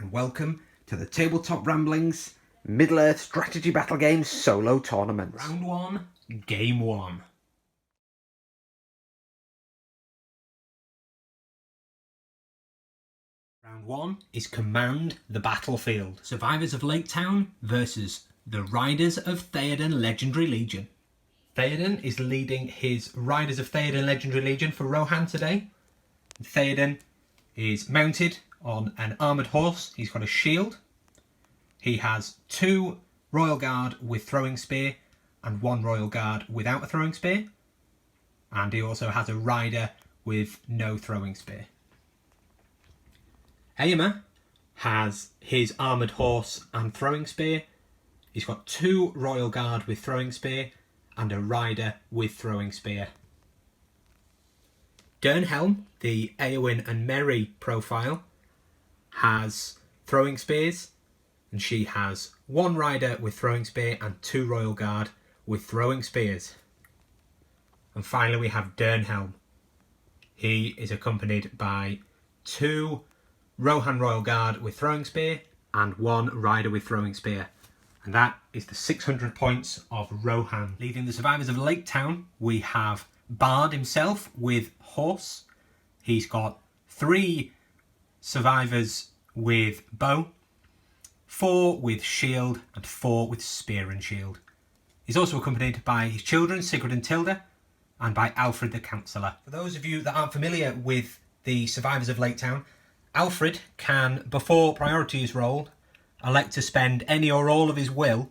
and welcome to the Tabletop Ramblings Middle-earth Strategy Battle Games Solo Tournament. Round 1, Game 1. Round 1 is Command the Battlefield. Survivors of Laketown versus the Riders of Theoden Legendary Legion. Theoden is leading his Riders of Theoden Legendary Legion for Rohan today. Theoden is mounted on an armoured horse. He's got a shield. He has 2 Royal Guard with throwing spear and 1 Royal Guard without a throwing spear. And he also has a rider with no throwing spear. Eomer has his armoured horse and throwing spear. He's got 2 Royal Guard with throwing spear and a rider with throwing spear. Dernhelm, the Eowyn and Merry profile, has throwing spears, and she has 1 rider with throwing spear and 2 Royal Guard with throwing spears. And finally we have Dernhelm. He is accompanied by 2 Rohan Royal Guard with throwing spear and 1 rider with throwing spear. And that is the 600 points of Rohan. Leading the Survivors of Laketown, we have Bard himself with horse. He's got 3 survivors with bow, 4 with shield, and 4 with spear and shield. He's also accompanied by his children, Sigurd and Tilda, and by Alfred the Counsellor. For those of you that aren't familiar with the Survivors of Laketown, Alfred can, before priority is rolled, elect to spend any or all of his will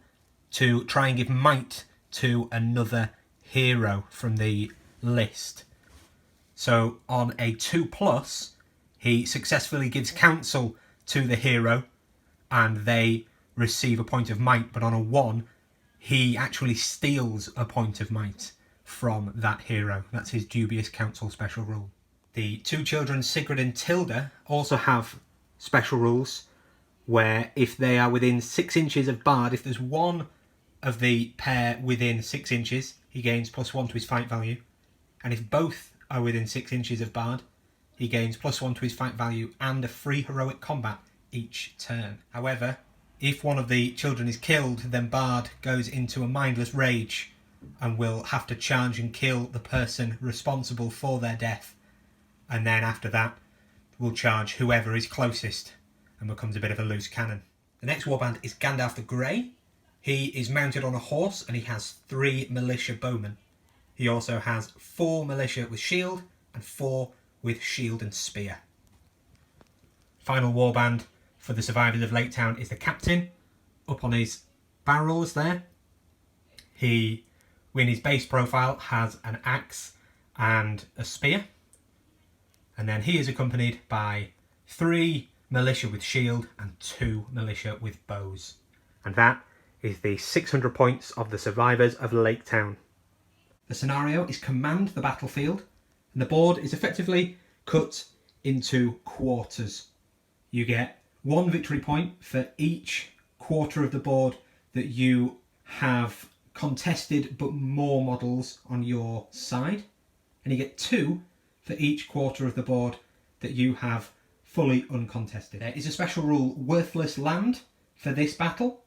to try and give might to another hero from the list. So on a 2+, he successfully gives counsel to the hero and they receive a point of might, but on a 1, he actually steals a point of might from that hero. That's his dubious counsel special rule. The 2 children, Sigurd and Tilda, also have special rules where if they are within 6 inches of Bard, if there's one of the pair within 6 inches, he gains +1 to his fight value. And if both are within 6 inches of Bard, he gains +1 to his fight value and a free heroic combat each turn. However, if one of the children is killed, then Bard goes into a mindless rage and will have to charge and kill the person responsible for their death. And then after that, will charge whoever is closest and becomes a bit of a loose cannon. The next warband is Gandalf the Grey. He is mounted on a horse and he has 3 militia bowmen. He also has 4 militia with shield and 4 with shield and spear. Final warband for the Survivors of Laketown is the Captain. Up on his barrels there, he, in his base profile, has an axe and a spear. And then he is accompanied by 3 militia with shield and 2 militia with bows. And that is the 600 points of the Survivors of Laketown. The scenario is Command the Battlefield, and the board is effectively cut into quarters. You get 1 victory point for each quarter of the board that you have contested but more models on your side, and you get 2 for each quarter of the board that you have fully uncontested. There is a special rule, Worthless Land, for this battle,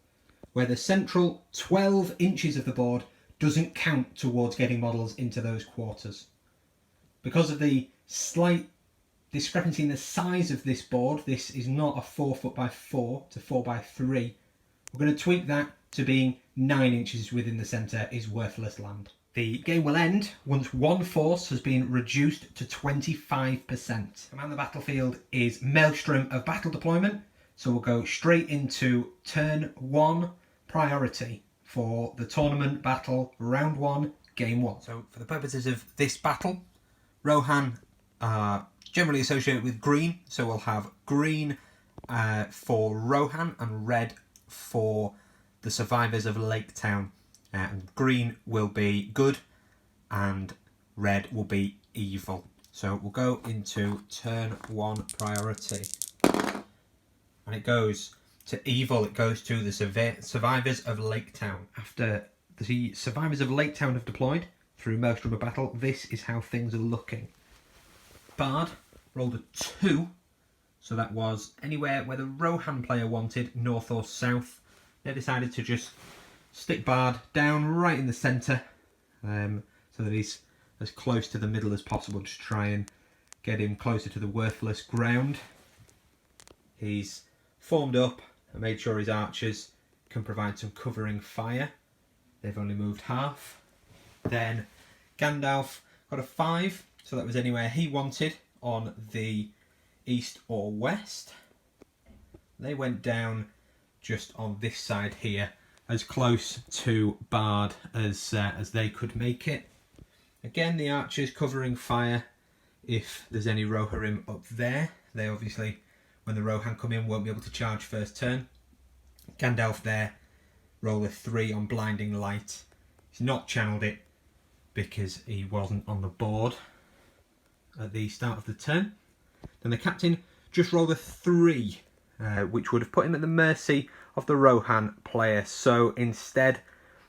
where the central 12 inches of the board doesn't count towards getting models into those quarters. Because of the slight discrepancy in the size of this board, this is not a 4x4 to 4x3. We're going to tweak that to being 9 inches within the centre is Worthless Land. The game will end once 1 force has been reduced to 25%. Command the Battlefield is Maelstrom of Battle Deployment, so we'll go straight into turn 1 priority for the tournament battle, round 1, game 1. So for the purposes of this battle, Rohan are generally associated with green, so we'll have green for Rohan and red for the Survivors of Laketown. And green will be good and red will be evil. So we'll go into turn 1 priority. And it goes to evil, it goes to the Survivors of Laketown. After the Survivors of Laketown have deployed through Maelstrom of Battle, this is how things are looking. Bard rolled a 2, So that was anywhere where the Rohan player wanted, north or south. They decided to just stick Bard down right in the centre, so that he's as close to the middle as possible to try and get him closer to the worthless ground. He's formed up and made sure his archers can provide some covering fire. They've only moved half. Then Gandalf got a 5, so that was anywhere he wanted on the east or west. They went down just on this side here, as close to Bard as they could make it. Again, the archers covering fire if there's any Rohirrim up there. They obviously, when the Rohan come in, won't be able to charge first turn. Gandalf there, roll a 3 on blinding light. He's not channeled it because he wasn't on the board at the start of the turn. Then the captain just rolled a 3, which would have put him at the mercy of the Rohan player. So instead,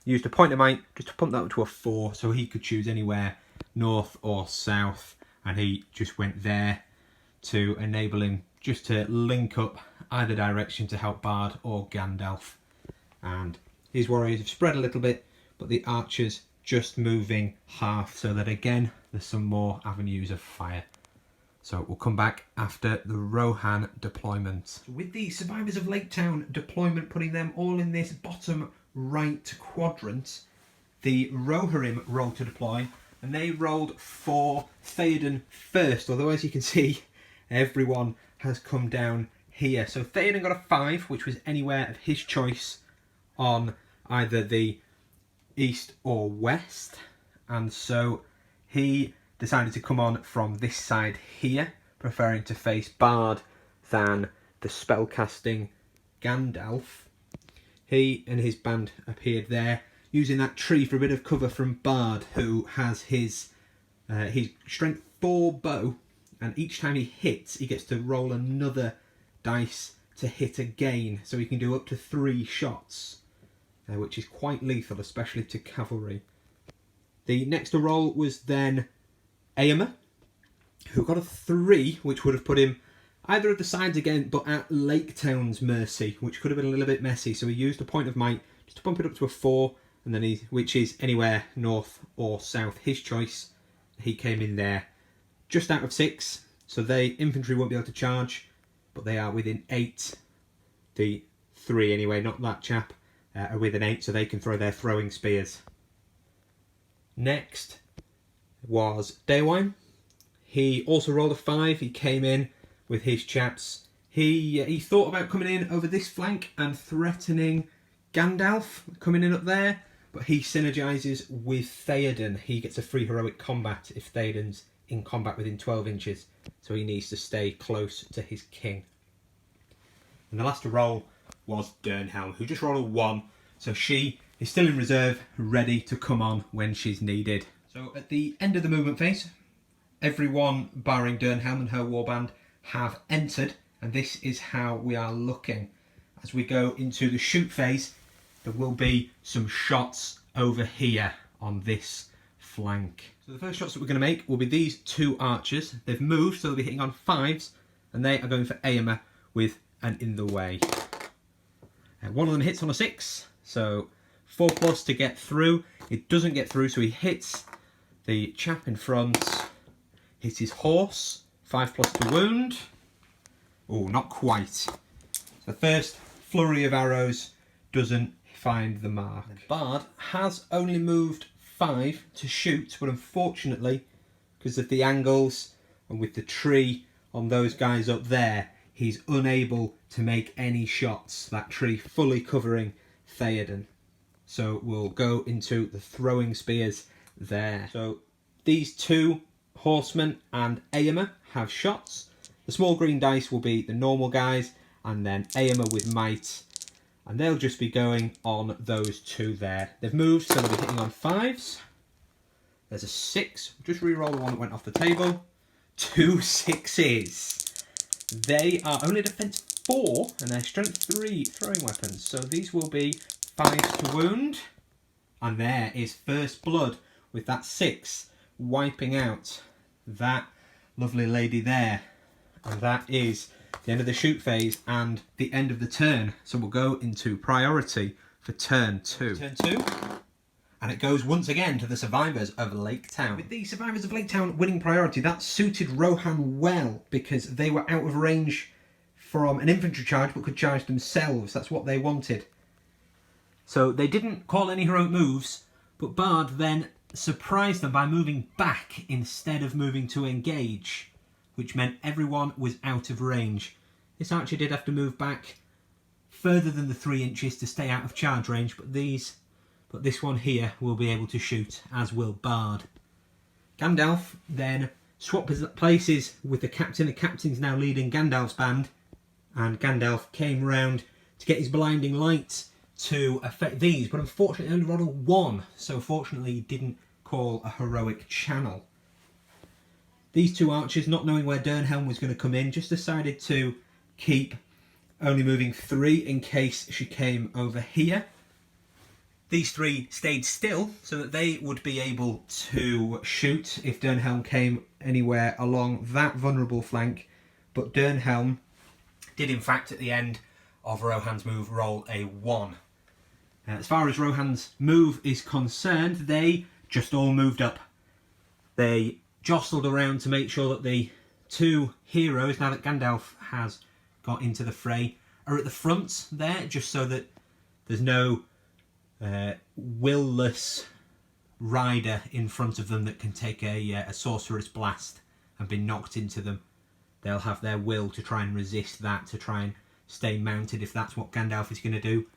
used a point of might just to pump that up to a 4, so he could choose anywhere north or south, and he just went there to enable him just to link up either direction to help Bard or Gandalf. And his warriors have spread a little bit, but the archers just moving half, so that again there's some more avenues of fire. So we'll come back after the Rohan deployment. With the Survivors of Laketown deployment putting them all in this bottom right quadrant, the Rohirrim rolled to deploy, and they rolled for Theoden first, although as you can see everyone has come down here. So Theoden got a 5, which was anywhere of his choice on either the east or west, and so he decided to come on from this side here, preferring to face Bard than the spellcasting Gandalf. He and his band appeared there, using that tree for a bit of cover from Bard, who has his strength 4 bow, and each time he hits he gets to roll another dice to hit again, so he can do up to 3 shots. Which is quite lethal, especially to cavalry. The next to roll was then Eomer, who got a 3, which would have put him either of the sides again, but at Laketown's mercy, which could have been a little bit messy. So he used a point of might just to bump it up to a 4, and then which is anywhere north or south, his choice. He came in there just out of 6, so they infantry won't be able to charge, but they are within 8. The 3 anyway, not that chap. Are within 8, so they can throw their throwing spears. Next was Daywine. He also rolled a 5. He came in with his chaps. He thought about coming in over this flank and threatening Gandalf coming in up there, but he synergizes with Theoden. He gets a free heroic combat if Theoden's in combat within 12 inches, so he needs to stay close to his king. And the last to roll was Dernhelm, who just rolled a 1, so she is still in reserve, ready to come on when she's needed. So at the end of the movement phase, everyone barring Dernhelm and her warband have entered, and this is how we are looking. As we go into the shoot phase, there will be some shots over here on this flank. So the first shots that we're going to make will be these 2 archers. They've moved, so they'll be hitting on 5s, and they are going for Eomer with an in the way. One of them hits on a 6, so 4+ to get through. It doesn't get through, so he hits the chap in front, hits his horse, 5+ to wound. Oh, not quite. The first flurry of arrows doesn't find the mark. Bard has only moved 5 to shoot, but unfortunately, because of the angles and with the tree on those guys up there, he's unable to make any shots, that tree fully covering Theoden. So we'll go into the throwing spears there. So these 2 horsemen and Eomer have shots. The small green dice will be the normal guys, and then Eomer with might, and they'll just be going on those 2 there. They've moved, so they'll be hitting on 5s. There's a 6. Just re-roll the one that went off the table. 2 6s. They are only defense 4 and they're strength 3 throwing weapons, so these will be 5s to wound. And there is first blood with that 6 wiping out that lovely lady there. And that is the end of the shoot phase and the end of the turn. So we'll go into priority for turn 2. Turn 2. And it goes once again to the Survivors of Laketown. With the Survivors of Laketown winning priority, that suited Rohan well because they were out of range from an infantry charge but could charge themselves. That's what they wanted. So they didn't call any heroic moves, but Bard then surprised them by moving back instead of moving to engage, which meant everyone was out of range. This archer did have to move back further than the 3 inches to stay out of charge range, but this one here will be able to shoot, as will Bard. Gandalf then swapped places with the captain. The captain's now leading Gandalf's band, and Gandalf came round to get his blinding light to affect these, but unfortunately only rolled a 1, so fortunately he didn't call a heroic channel. These 2 archers, not knowing where Dernhelm was going to come in, just decided to keep only moving 3 in case she came over here. These 3 stayed still so that they would be able to shoot if Dernhelm came anywhere along that vulnerable flank, but Dernhelm did in fact at the end of Rohan's move roll a 1. As far as Rohan's move is concerned, they just all moved up. They jostled around to make sure that the 2 heroes, now that Gandalf has got into the fray, are at the front there, just so that there's no will-less rider in front of them that can take a sorcerer's blast and be knocked into them. They'll have their will to try and resist that, to try and stay mounted if that's what Gandalf is going to do.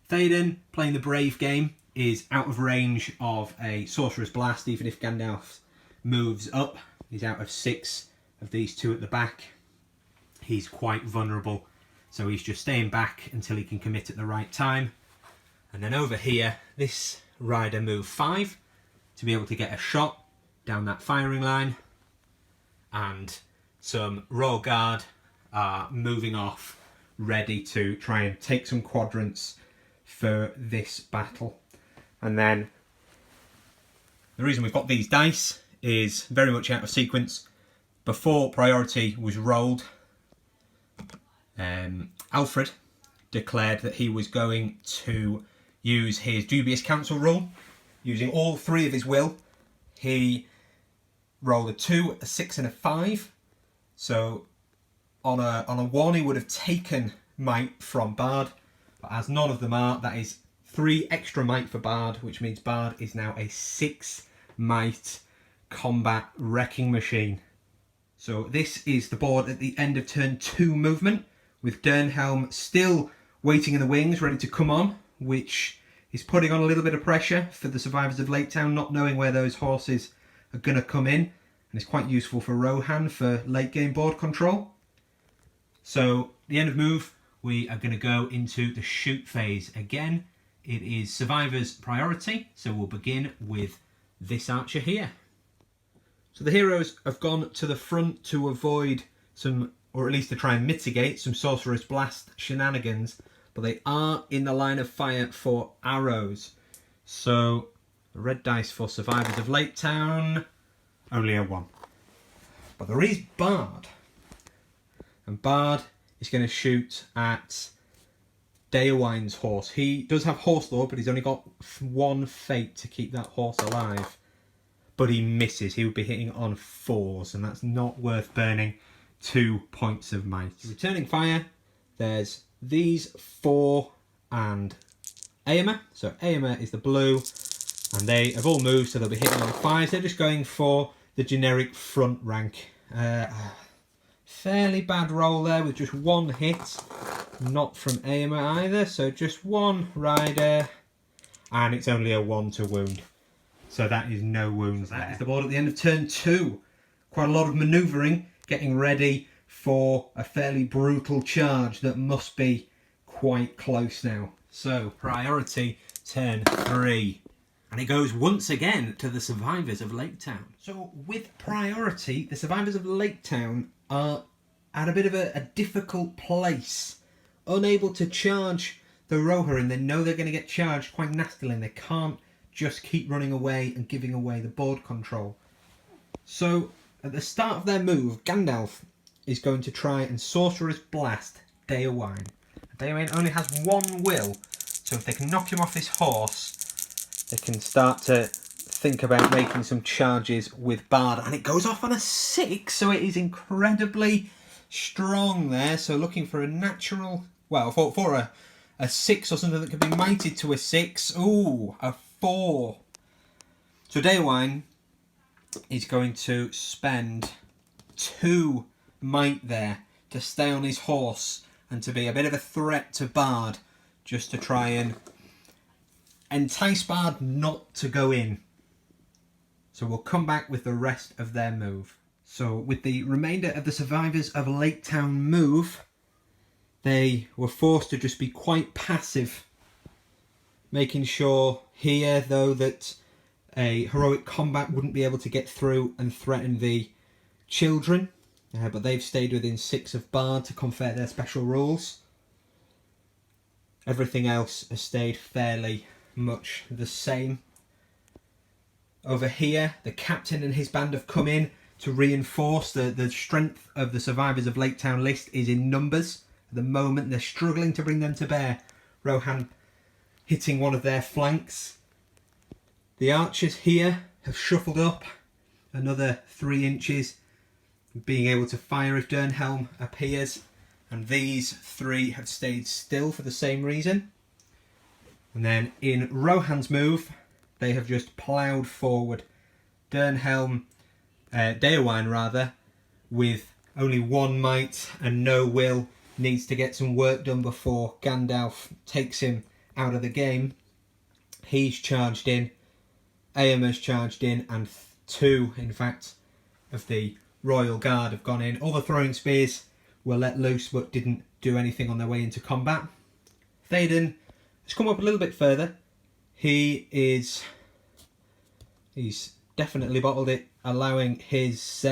Theoden, playing the brave game, is out of range of a sorcerer's blast, even if Gandalf moves up. He's out of 6 of these 2 at the back. He's quite vulnerable, so he's just staying back until he can commit at the right time. And then over here, this rider moved 5 to be able to get a shot down that firing line, and some Royal Guard are moving off, ready to try and take some quadrants for this battle. And then the reason we've got these dice is very much out of sequence. Before priority was rolled, Alfred declared that he was going to use his dubious counsel rule, using all 3 of his will. He rolled a 2, a 6 and a 5. So on a 1 he would have taken might from Bard, but as none of them are, that is 3 extra might for Bard, which means Bard is now a 6 might combat wrecking machine. So this is the board at the end of turn 2 movement, with Dernhelm still waiting in the wings, ready to come on, which is putting on a little bit of pressure for the Survivors of Laketown, not knowing where those horses are going to come in, and it's quite useful for Rohan for late game board control. So the end of move, we are going to go into the shoot phase again. It is Survivors priority, so we'll begin with this archer here. So the heroes have gone to the front to avoid some, or at least to try and mitigate some Sorcerer's Blast shenanigans, but they are in the line of fire for arrows. So the red dice for Survivors of Laketown, only a 1. But there is Bard, and Bard is going to shoot at Daowine's horse. He does have Horse Lord, but he's only got 1 fate to keep that horse alive. But he misses. He would be hitting on 4s, and that's not worth burning 2 points of might. Returning fire, there's these 4 and Aomer. So Aomer is the blue, and they have all moved, so they'll be hitting on 5s. They're just going for the generic front rank. Fairly bad roll there with just 1 hit. Not from Aomer either, so just 1 rider, and it's only a 1 to wound. So that is no wounds there. That is the board at the end of turn 2. Quite a lot of manoeuvring, getting ready for a fairly brutal charge that must be quite close now. So, priority, turn 3. And it goes once again to the Survivors of Laketown. So, with priority, the Survivors of Laketown are at a bit of a difficult place. Unable to charge the Rohan. They know they're going to get charged quite nastily, and they can't just keep running away and giving away the board control. So, at the start of their move, Gandalf is going to try and Sorcerer's Blast Theoden. Theoden only has 1 will, so if they can knock him off this horse, they can start to think about making some charges with Bard. And it goes off on a 6, so it is incredibly strong there. So looking for a natural, well, for a 6 or something that can be mighted to a 6. Ooh, a 4. So Theoden is going to spend 2 might there to stay on his horse and to be a bit of a threat to Bard, just to try and entice Bard not to go in. So we'll come back with the rest of their move. So with the remainder of the Survivors of Laketown move, they were forced to just be quite passive, making sure here though that a heroic combat wouldn't be able to get through and threaten the children, but they've stayed within 6 of Bard to confer their special rules. Everything else has stayed fairly much the same. Over here, the captain and his band have come in to reinforce. The strength of the Survivors of Laketown list is in numbers. At the moment, they're struggling to bring them to bear. Rohan hitting one of their flanks. The archers here have shuffled up another 3 inches, being able to fire if Dernhelm appears. And these 3 have stayed still for the same reason. And then in Rohan's move, they have just ploughed forward. Theoden rather, with only 1 might and no will, needs to get some work done before Gandalf takes him out of the game. He's charged in, Éomer's charged in, and 2, in fact, of the Royal Guard have gone in. All the throwing spears were let loose but didn't do anything on their way into combat. Theoden has come up a little bit further. He's definitely bottled it, allowing his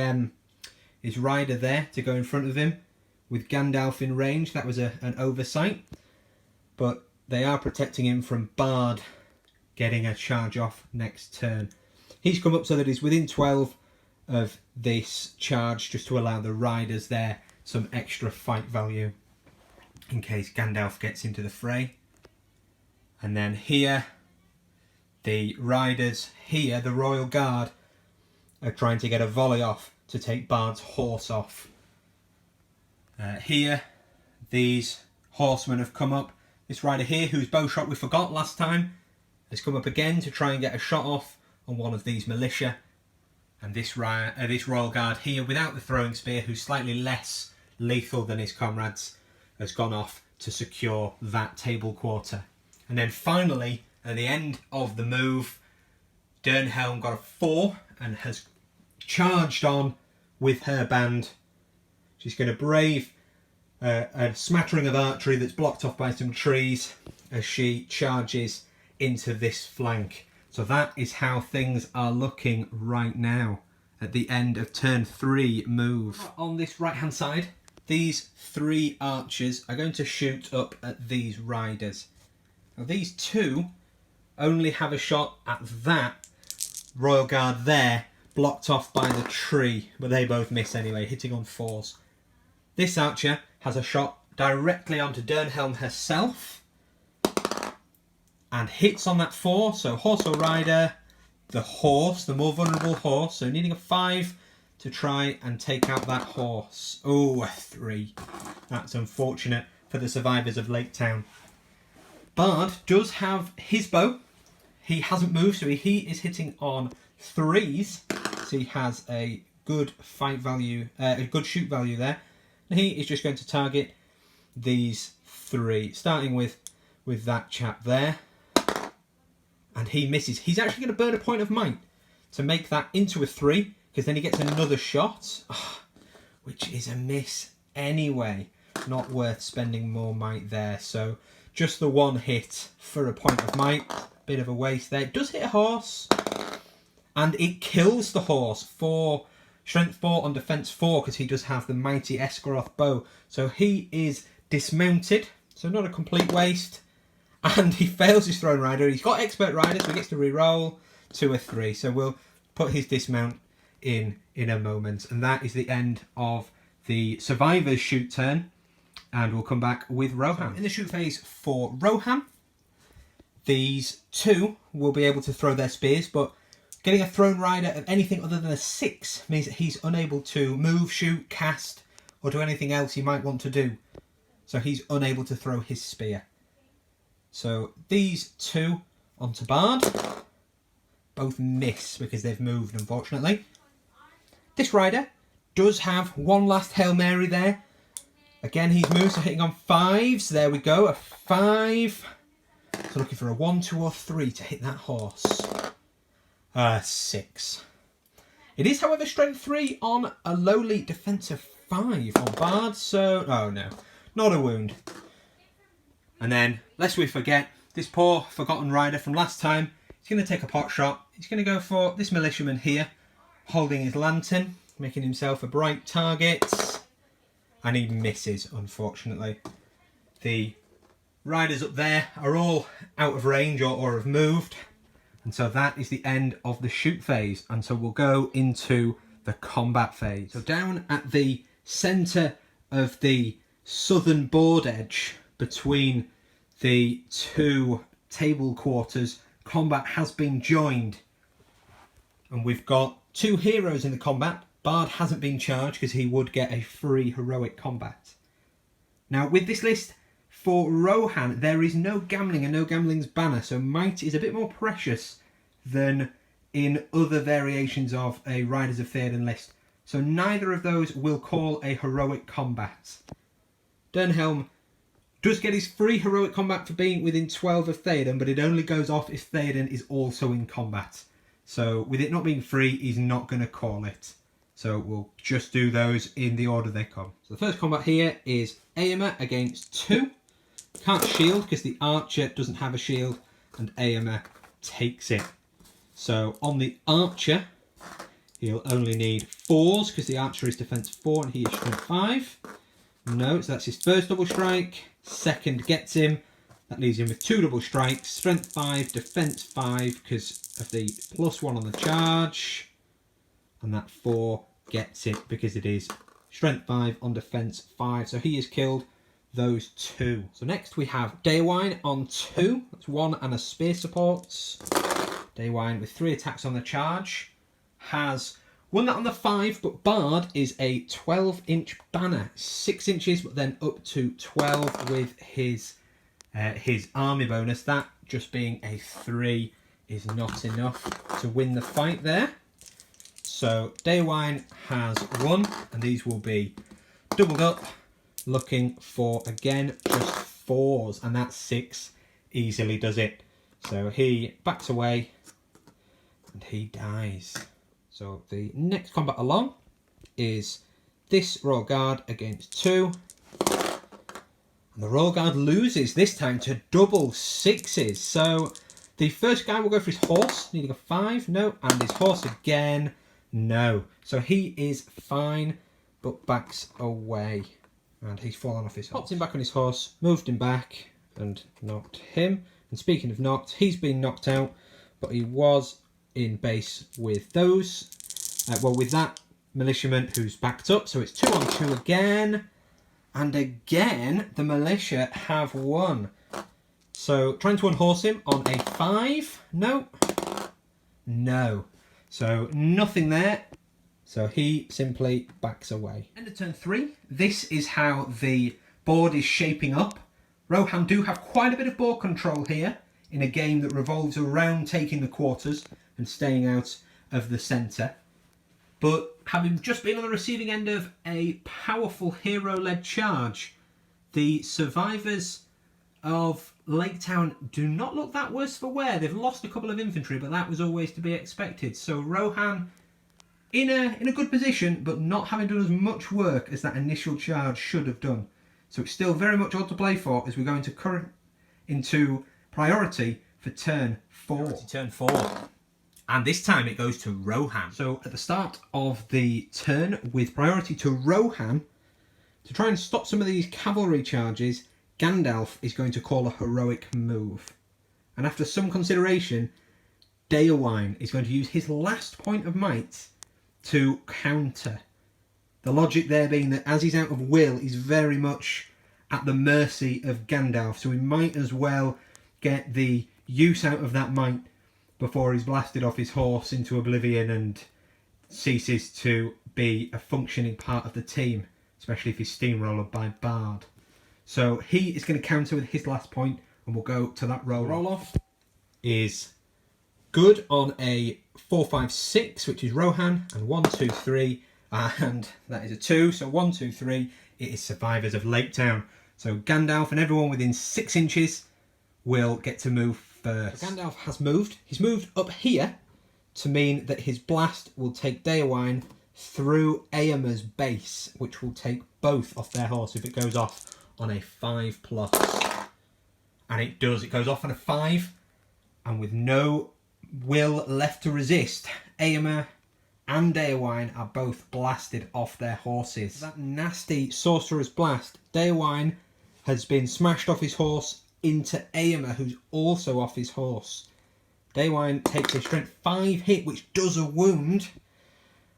rider there to go in front of him with Gandalf in range. That was an oversight, but they are protecting him from Bard getting a charge off next turn. He's come up so that he's within 12 of this charge, just to allow the riders there some extra fight value in case Gandalf gets into the fray. And then here, the riders here, the Royal Guard, are trying to get a volley off to take Bard's horse off. Here, these horsemen have come up. This rider here, whose bow shot we forgot last time, has come up again to try and get a shot off on one of these militia. And this Royal Guard here, without the throwing spear, who's slightly less lethal than his comrades, has gone off to secure that table quarter. And then finally, at the end of the move, Dernhelm got a 4 and has charged on with her band. She's going to brave a smattering of archery that's blocked off by some trees as she charges into this flank. So that is how things are looking right now at the end of turn 3 move. On this right hand side, these 3 archers are going to shoot up at these riders. Now these 2 only have a shot at that Royal Guard there, blocked off by the tree, but they both miss anyway, hitting on 4s. This archer has a shot directly onto Dernhelm herself and hits on that 4, so horse or rider, the horse, the more vulnerable horse, so needing a 5 to try and take out that horse. Oh, a 3. That's unfortunate for the Survivors of Laketown. Bard does have his bow. He hasn't moved, so he is hitting on 3s. So he has a good fight value, a good shoot value there. And he is just going to target these 3, starting with that chap there. And he misses. He's actually going to burn a point of might to make that into a 3, because then he gets another shot, which is a miss anyway. Not worth spending more might there. So just the 1 hit for a point of might. Bit of a waste there. It does hit a horse, and it kills the horse for strength 4 on defense 4, because he does have the mighty Esgaroth bow. So he is dismounted, so not a complete waste. And he fails his Throne Rider. He's got Expert Rider, so he gets to reroll to a 3. So we'll put his dismount in a moment. And that is the end of the survivors shoot turn, and we'll come back with Rohan. So in the shoot phase for Rohan, these two will be able to throw their spears, but getting a thrown rider of anything other than a 6 means that he's unable to move, shoot, cast, or do anything else he might want to do. So he's unable to throw his spear. So these two onto Bard. Both miss because they've moved, unfortunately. This rider does have one last Hail Mary there. Again, he's moved, so hitting on 5s. There we go, a 5. So looking for a 1, 2 or 3 to hit that horse. 6. It is, however, strength 3 on a lowly defensive 5 on Bard, so... oh no, not a wound. And then, lest we forget, this poor forgotten rider from last time, he's going to take a pot shot. He's going to go for this militiaman here, holding his lantern, making himself a bright target. And he misses, unfortunately. The riders up there are all out of range or have moved. And so that is the end of the shoot phase. And so we'll go into the combat phase. So down at the centre of the southern board edge between the two table quarters, combat has been joined. And we've got 2 heroes in the combat. Bard hasn't been charged because he would get a free heroic combat. Now with this list, for Rohan, there is no gambling and no gambling's banner, so might is a bit more precious than in other variations of a Riders of Theoden list. So neither of those will call a heroic combat. Dernhelm does get his free heroic combat for being within 12 of Theoden, but it only goes off if Theoden is also in combat. So with it not being free, he's not going to call it. So we'll just do those in the order they come. So the first combat here is Aomer against 2. Can't shield because the archer doesn't have a shield, and Aomer takes it. So on the archer, he'll only need 4s because the archer is defense 4 and he is strength 5. No, so that's his first double strike. Second gets him. That leaves him with 2 double strikes. Strength 5, defense 5 because of the +1 on the charge. And that 4 gets it because it is strength 5 on defense 5. So he has killed those 2. So next we have Daywine on 2. That's 1 and a spear supports. Daywine with 3 attacks on the charge. Has won that on the 5, but Bard is a 12-inch banner. 6 inches, but then up to 12 with his army bonus. That just being a 3 is not enough to win the fight there. So Daywine has 1, and these will be doubled up, looking for, again, just 4s, and that 6 easily does it. So he backs away, and he dies. So the next combat along is this Royal Guard against 2. And the Royal Guard loses, this time to double 6s. So the first guy will go for his horse, needing a 5, no, and his horse again, no. So he is fine, but backs away. And he's fallen off his horse. Popped him back on his horse, moved him back, and knocked him. And speaking of knocked, he's been knocked out, but he was in base with those. Well, with that militiaman who's backed up. So it's 2 on 2 again. And again, the militia have won. So trying to unhorse him on a 5. No. No. So nothing there. So he simply backs away. End of turn 3. This is how the board is shaping up. Rohan do have quite a bit of board control here in a game that revolves around taking the quarters and staying out of the centre. But having just been on the receiving end of a powerful hero-led charge, the survivors of Laketown do not look that worse for wear. They've lost a couple of infantry, but that was always to be expected. So Rohan in a good position, but not having done as much work as that initial charge should have done. So it's still very much all to play for as we go into priority for turn 4. Turn 4. And this time it goes to Rohan. So at the start of the turn, with priority to Rohan, to try and stop some of these cavalry charges, Gandalf is going to call a heroic move. And after some consideration, Daywine is going to use his last point of might to counter The logic there being that as he's out of will, he's very much at the mercy of Gandalf, so we might as well get the use out of that might before he's blasted off his horse into oblivion and ceases to be a functioning part of the team, especially if he's steamrolled by Bard. So he is going to counter with his last point, and we'll go to that roll. Roll off is good on a 4, 5, 6, which is Rohan, and 1, 2, 3, and that is a 2. So 1, 2, 3, it is Survivors of Laketown. So Gandalf and everyone within 6 inches will get to move first. So Gandalf has moved. He's moved up here to mean that his blast will take Daewine through Éomer's base, which will take both off their horse if it goes off on a 5+. And it does. It goes off on a 5, and with no will left to resist, Éomer and Daewine are both blasted off their horses. That nasty sorcerer's blast, Daewine has been smashed off his horse into Éomer, who's also off his horse. Daewine takes a strength 5 hit, which does a wound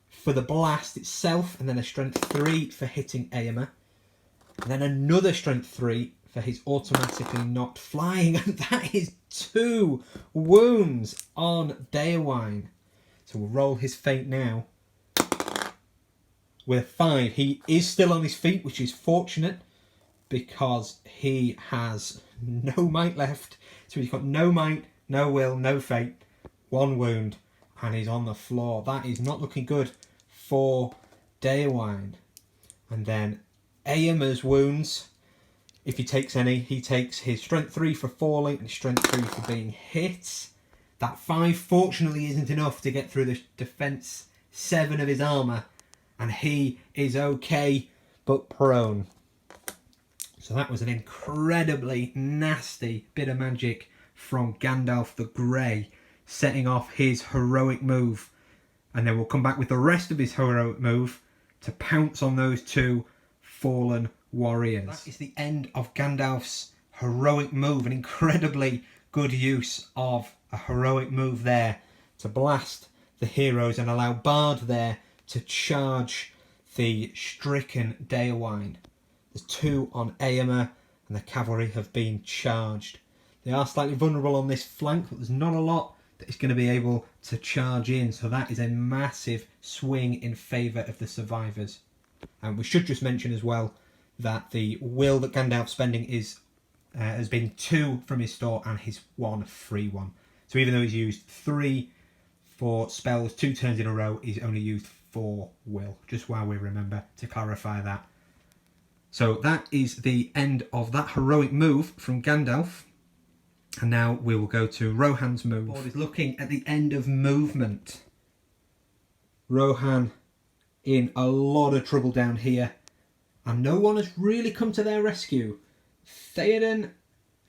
for the blast itself, and then a strength 3 for hitting Éomer, and then another strength 3 for his automatically not flying, and that is 2 wounds on Daewine. So we'll roll his fate now. With a 5, he is still on his feet, which is fortunate because he has no might left. So he's got no might, no will, no fate, 1 wound, and he's on the floor. That is not looking good for Daewine. And then Éomer's wounds, if he takes any, he takes his strength 3 for falling and strength 3 for being hit. That 5 fortunately isn't enough to get through the defense 7 of his armor, and he is okay but prone. So that was an incredibly nasty bit of magic from Gandalf the Grey, setting off his heroic move. And then we'll come back with the rest of his heroic move to pounce on those 2 fallen warriors. That is the end of Gandalf's heroic move, an incredibly good use of a heroic move there to blast the heroes and allow Bard there to charge the stricken Daewine. There's 2 on Éomer, and the cavalry have been charged. They are slightly vulnerable on this flank, but there's not a lot that is going to be able to charge in, so that is a massive swing in favour of the survivors. And we should just mention as well that the will that Gandalf's spending is has been 2 from his store and his 1 free one. So even though he's used 3 for spells 2 turns in a row, he's only used 4 will, just while we remember to clarify that. So that is the end of that heroic move from Gandalf. And now we will go to Rohan's move. The board is looking at the end of movement. Rohan in a lot of trouble down here, and no one has really come to their rescue. Theoden,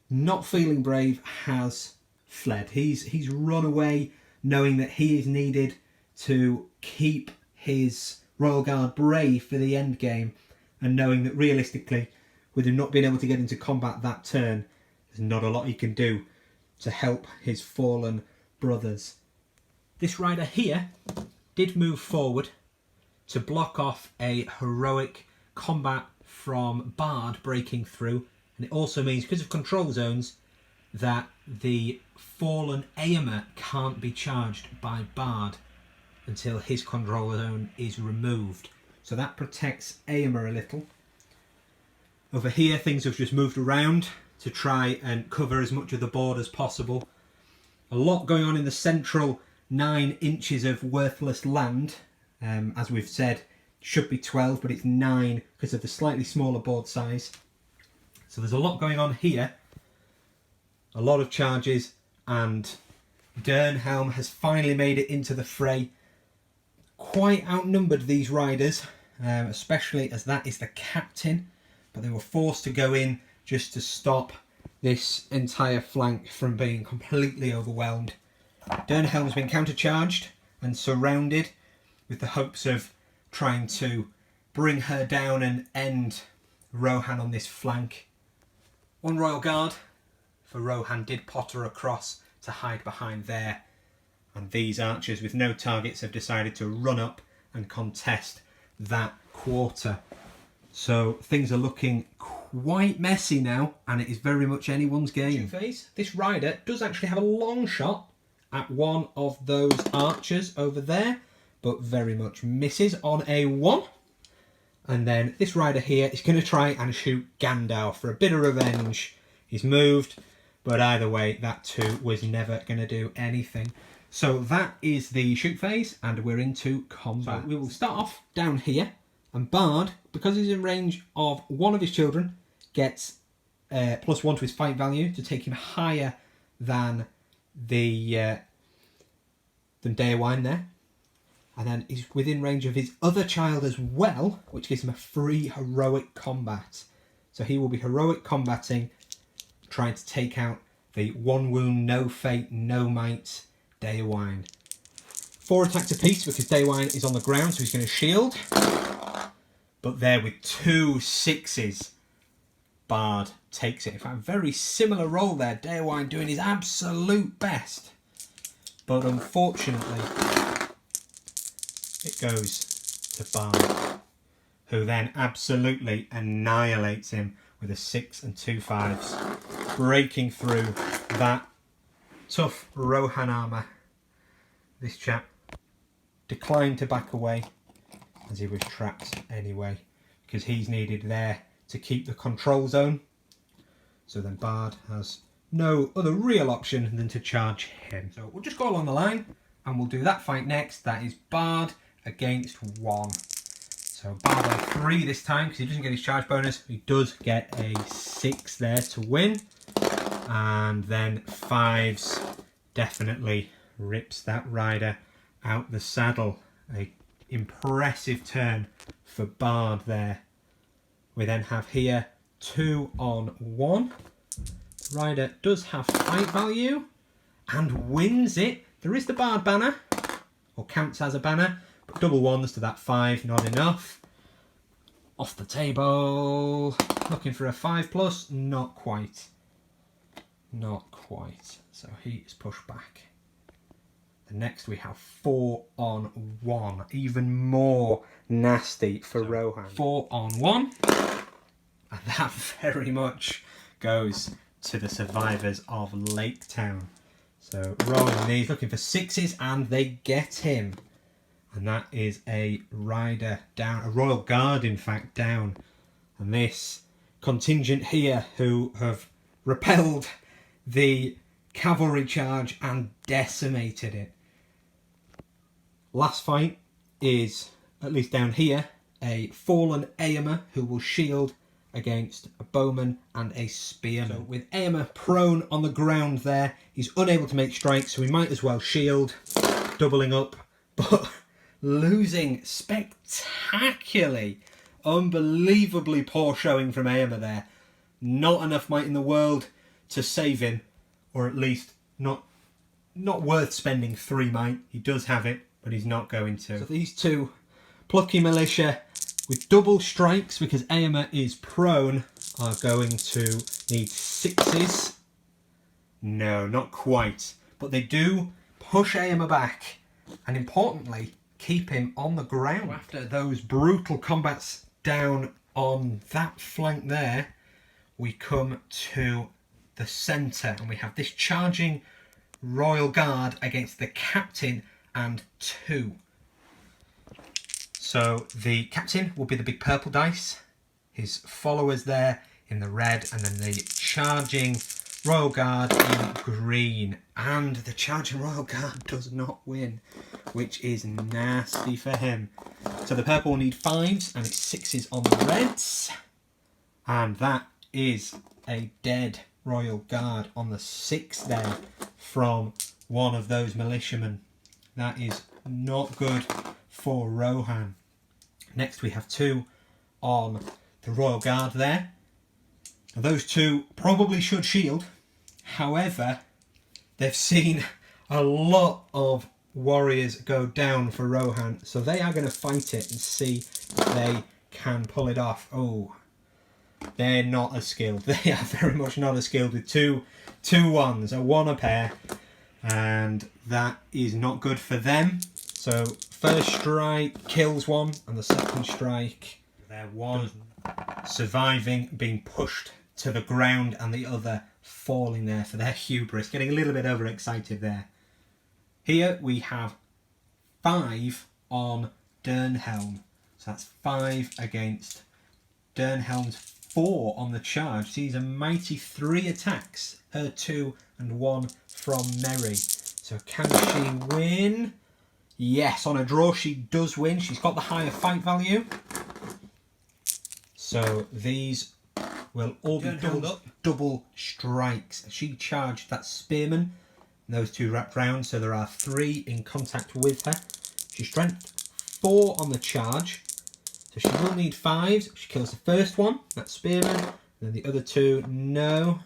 not feeling brave, has fled. He's run away, knowing that he is needed to keep his Royal Guard brave for the end game, and knowing that realistically, with him not being able to get into combat that turn, there's not a lot he can do to help his fallen brothers. This rider here did move forward to block off a heroic combat from Bard breaking through, and it also means, because of control zones, that the fallen Éomer can't be charged by Bard until his control zone is removed. So that protects Éomer a little. Over here things have just moved around to try and cover as much of the board as possible. A lot going on in the central 9 inches of worthless land. As we've said, should be 12, but it's 9 because of the slightly smaller board size. So there's a lot going on here. A lot of charges, and Dernhelm has finally made it into the fray. Quite outnumbered, these riders, especially as that is the captain, but they were forced to go in just to stop this entire flank from being completely overwhelmed. Dernhelm's been countercharged and surrounded with the hopes of trying to bring her down and end Rohan on this flank. 1 Royal Guard for Rohan did potter across to hide behind there, and these archers with no targets have decided to run up and contest that quarter. So things are looking quite messy now, and it is very much anyone's game. Phase. This rider does actually have a long shot at one of those archers over there, but very much misses on a 1. And then this rider here is going to try and shoot Gandalf for a bit of revenge. He's moved, but either way, that 2 was never going to do anything. So that is the shoot phase, and we're into combat. So we will start off down here, and Bard, because he's in range of one of his children, gets +1 to his fight value to take him higher than the Daewine there. And then he's within range of his other child as well, which gives him a free heroic combat. So he will be heroic combating, trying to take out the 1 wound, no fate, no might Daewine. 4 attacks apiece because Daewine is on the ground, so he's going to shield. But there with 2 6s, Bard takes it. In fact, very similar roll there. Daewine doing his absolute best. But unfortunately, it goes to Bard, who then absolutely annihilates him with a 6 and 2 5s, breaking through that tough Rohan armour. This chap declined to back away as he was trapped anyway, because he's needed there to keep the control zone. So then Bard has no other real option than to charge him. So we'll just go along the line and we'll do that fight next. That is Bard against 1. So Bard on 3 this time because he doesn't get his charge bonus. He does get a 6 there to win. And then 5s definitely rips that rider out the saddle. A impressive turn for Bard there. We then have here 2 on 1. The rider does have fight value and wins it. There is the Bard banner, or counts as a banner, but double 1s to that 5, not enough. Off the table, looking for a 5+, not quite. Not quite. So he is pushed back. The next we have 4 on 1, even more nasty for Rohan. 4 on 1, and that very much goes to the survivors of Laketown. So rolling these, looking for 6s, and they get him. And that is a rider down, a royal guard in fact down. And this contingent here who have repelled the cavalry charge and decimated it. Last fight is, at least down here, a fallen Aomer who will shield against a bowman and a spearman. So with Aomer prone on the ground there, he's unable to make strikes, so we might as well shield, doubling up, but losing spectacularly. Unbelievably poor showing from Aomer there. Not enough might in the world to save him, or at least not worth spending 3 might. He does have it, but he's not going to. So these 2 plucky militia with double strikes, because Aomer is prone, are going to need 6s. No, not quite. But they do push Aomer back, and importantly, keep him on the ground. After those brutal combats down on that flank there, we come to the centre, and we have this charging Royal Guard against the captain and 2. So the captain will be the big purple dice, his followers there in the red, and then the charging Royal Guard in green. And the charging Royal Guard does not win, which is nasty for him. So the purple will need 5s, and it's 6s on the reds. And that is a dead Royal Guard on the 6 there from one of those militiamen. That is not good for Rohan. Next we have 2 on the Royal Guard there. Now those 2 probably should shield. However, they've seen a lot of warriors go down for Rohan, so they are going to fight it and see if they can pull it off. Oh, they're not as skilled. They are very much not as skilled with two 1s, a 1 a pair, and that is not good for them. So First strike kills one, and the second strike, there one surviving, being pushed to the ground, and the other falling there for their hubris. Getting a little bit overexcited there. Here we have 5 on Dernhelm. So that's 5 against Dernhelm's 4 on the charge. These are mighty 3 attacks. Her 2 and 1 from Merry. So can she win? Yes, on a draw she does win. She's got the higher fight value. So these will all be double strikes. She charged that spearman. Those 2 wrapped round, so there are 3 in contact with her. She's strength 4 on the charge. So she will need 5s. She kills the first one, that spearman. And then the other 2, no.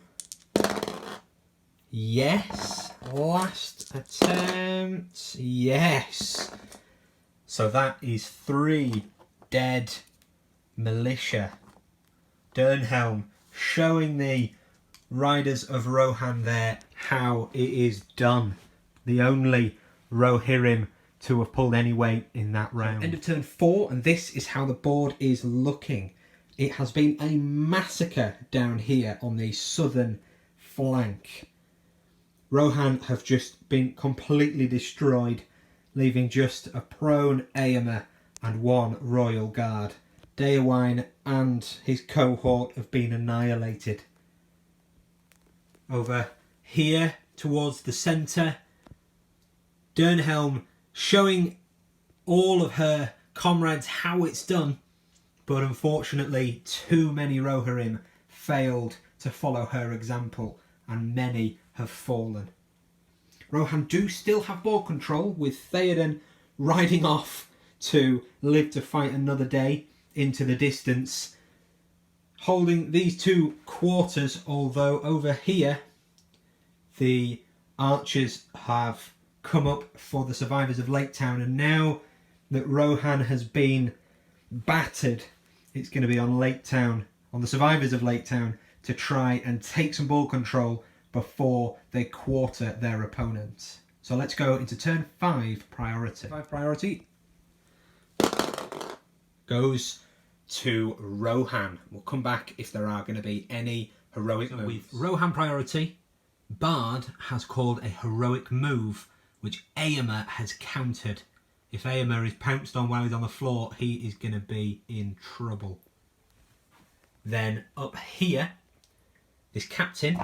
Yes. Last attempt. Yes. So that is 3 dead militia. Dernhelm showing the riders of Rohan there how it is done. The only Rohirrim to have pulled any weight in that round. End of turn 4, and this is how the board is looking. It has been a massacre down here on the southern flank. Rohan have just been completely destroyed, leaving just a prone Aomer and 1 royal guard. Daewine and his cohort have been annihilated. Over here towards the centre, Dernhelm showing all of her comrades how it's done, but unfortunately too many Rohirrim failed to follow her example, and many have fallen. Rohan do still have ball control, with Theoden riding off to live to fight another day into the distance, holding these 2 quarters, although over here the archers have come up for the survivors of Laketown, and now that Rohan has been battered, it's going to be on Laketown, on the survivors of Laketown, to try and take some ball control before they quarter their opponents. So let's go into turn 5 priority. 5 priority goes to Rohan. We'll come back if there are going to be any heroic moves. With Rohan priority, Bard has called a heroic move, which Aomer has countered. If Aomer is pounced on while he's on the floor, he is going to be in trouble. Then up here, this captain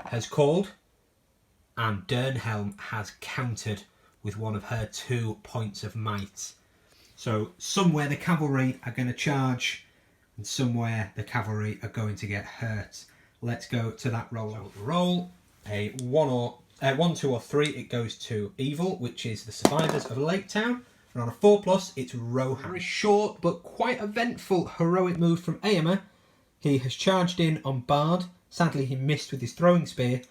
has called, and Dernhelm has countered with one of her 2 points of might. So somewhere the cavalry are going to charge, and somewhere the cavalry are going to get hurt. Let's go to that roll. So roll a 1, 2 or 3. It goes to evil, which is the survivors of Laketown. And on a 4+, it's Rohan. Very short but quite eventful heroic move from Aomer. He has charged in on Bard. Sadly, he missed with his throwing spear.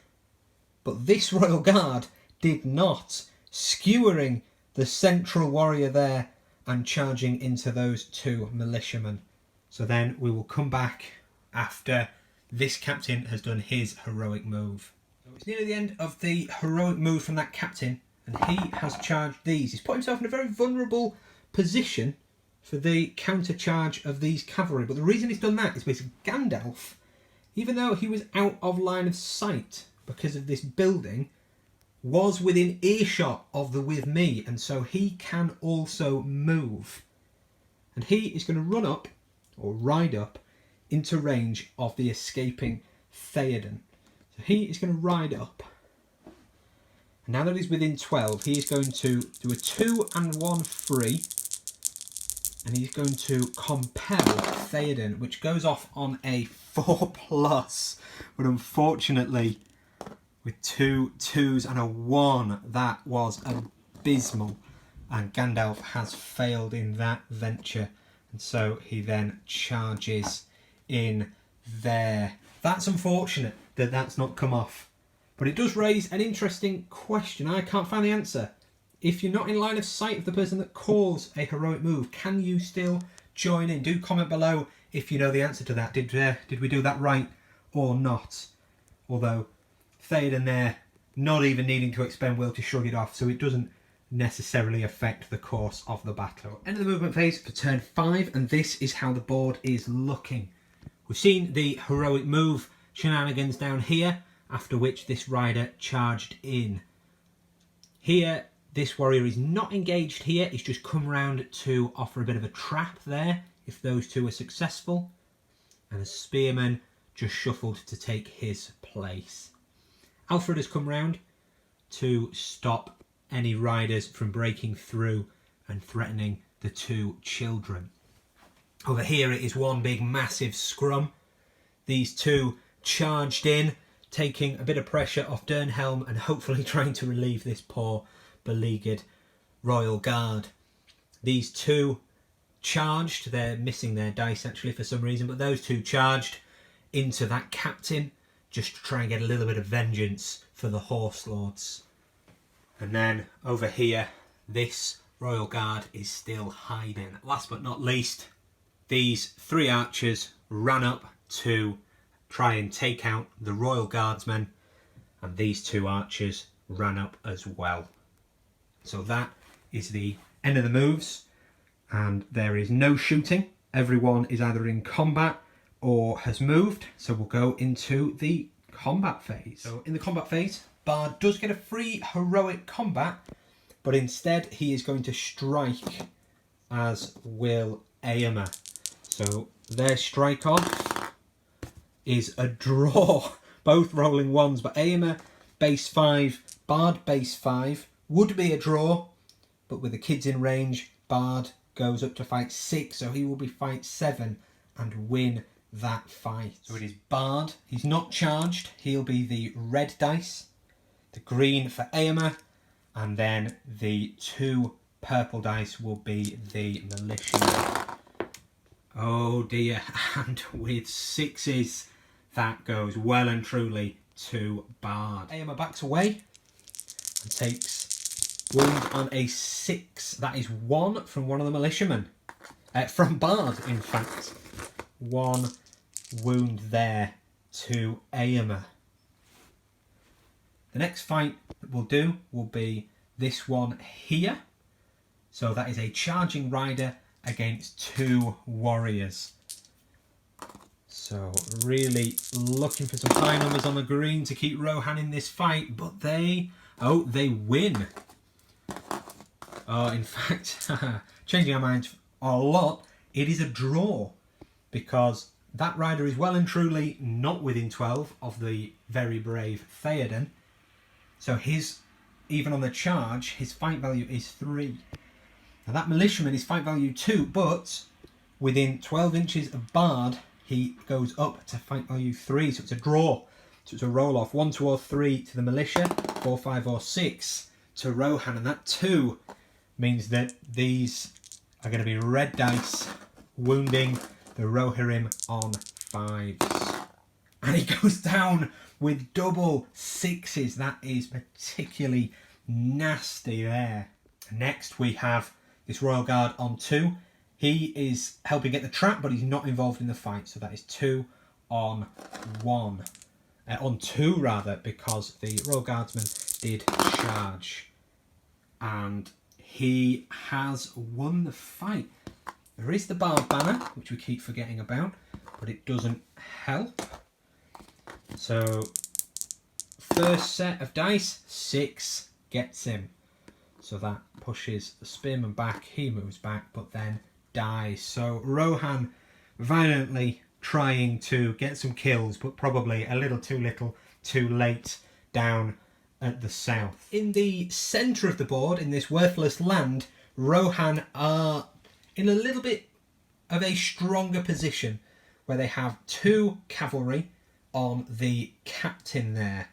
But this royal guard did not, skewering the central warrior there and charging into those 2 militiamen. So then we will come back after this captain has done his heroic move. So it's nearly the end of the heroic move from that captain, and he has charged these. He's put himself in a very vulnerable position for the counter charge of these cavalry. But the reason he's done that is because Gandalf, even though he was out of line of sight because of this building, was within earshot of the with me, and so he can also move. And he is going to run up, or ride up, into range of the escaping Theoden. So he is going to ride up. And now that he's within 12, he is going to do a 2 and 1 free. And he's going to compel Theoden, which goes off on a 4+. But unfortunately, with 2 2s and a 1, that was abysmal. And Gandalf has failed in that venture. And so he then charges in there. That's unfortunate that that's not come off. But it does raise an interesting question. I can't find the answer. If you're not in line of sight of the person that calls a heroic move, can you still join in? Do comment below if you know the answer to that. Did we do that right or not? Although Theoden there, not even needing to expend will to shrug it off, so it doesn't necessarily affect the course of the battle. End of the movement phase for turn 5, and this is how the board is looking. We've seen the heroic move shenanigans down here, after which this rider charged in. Here, this warrior is not engaged here, he's just come round to offer a bit of a trap there, if those two are successful. And the spearman just shuffled to take his place. Alfred has come round to stop any riders from breaking through and threatening the two children. Over here it is one big massive scrum. These two charged in, taking a bit of pressure off Dernhelm and hopefully trying to relieve this poor beleaguered royal guard. These two charged, they're missing their dice actually for some reason, but those two charged into that captain just to try and get a little bit of vengeance for the horse lords. And then over here, this royal guard is still hiding. Last but not least, these 3 archers ran up to try and take out the royal guardsmen, and these 2 archers ran up as well. So that is the end of the moves, and there is no shooting. Everyone is either in combat or has moved, so we'll go into the combat phase. So in the combat phase, Bard does get a free heroic combat, but instead he is going to strike, as will Aomer. So their strike off is a draw, both rolling 1s, but Aomer base 5, Bard base 5, would be a draw, but with the kids in range, Bard goes up to fight 6, so he will be fight 7 and win that fight. So it is Bard, he's not charged, he'll be the red dice, the green for Aomer, and then the 2 purple dice will be the militia. Oh dear, and with 6s, that goes well and truly to Bard. Aomer backs away and takes wound on a 6. That is 1 from one of the militiamen. From Bard, in fact. 1 wound there to Aomer. The next fight that we'll do will be this one here. So that is a charging rider against 2 warriors. So really looking for some high numbers on the green to keep Rohan in this fight, but they win. In fact, changing our minds a lot, it is a draw, because that rider is well and truly not within 12 of the very brave Theoden. So even on the charge, his fight value is 3. Now that militiaman is fight value 2, but within 12 inches of Bard, he goes up to fight value 3, so it's a draw. So it's a roll off, 1, 2 or 3 to the militia, 4, 5 or 6 to Rohan, and that 2 means that these are going to be red dice, wounding the Rohirrim on 5s. And he goes down with double 6s. That is particularly nasty there. Next we have this Royal Guard on 2. He is helping get the trap, but he's not involved in the fight. So that is 2 on 1. On 2 rather, because the Royal Guardsman did charge. And he has won the fight. There is the Bard banner, which we keep forgetting about, but it doesn't help. So, first set of dice, 6 gets him. So that pushes the spearman back, he moves back, but then dies. So Rohan violently trying to get some kills, but probably a little too late down at the south. In the centre of the board, in this worthless land, Rohan are in a little bit of a stronger position, where they have 2 cavalry on the captain there.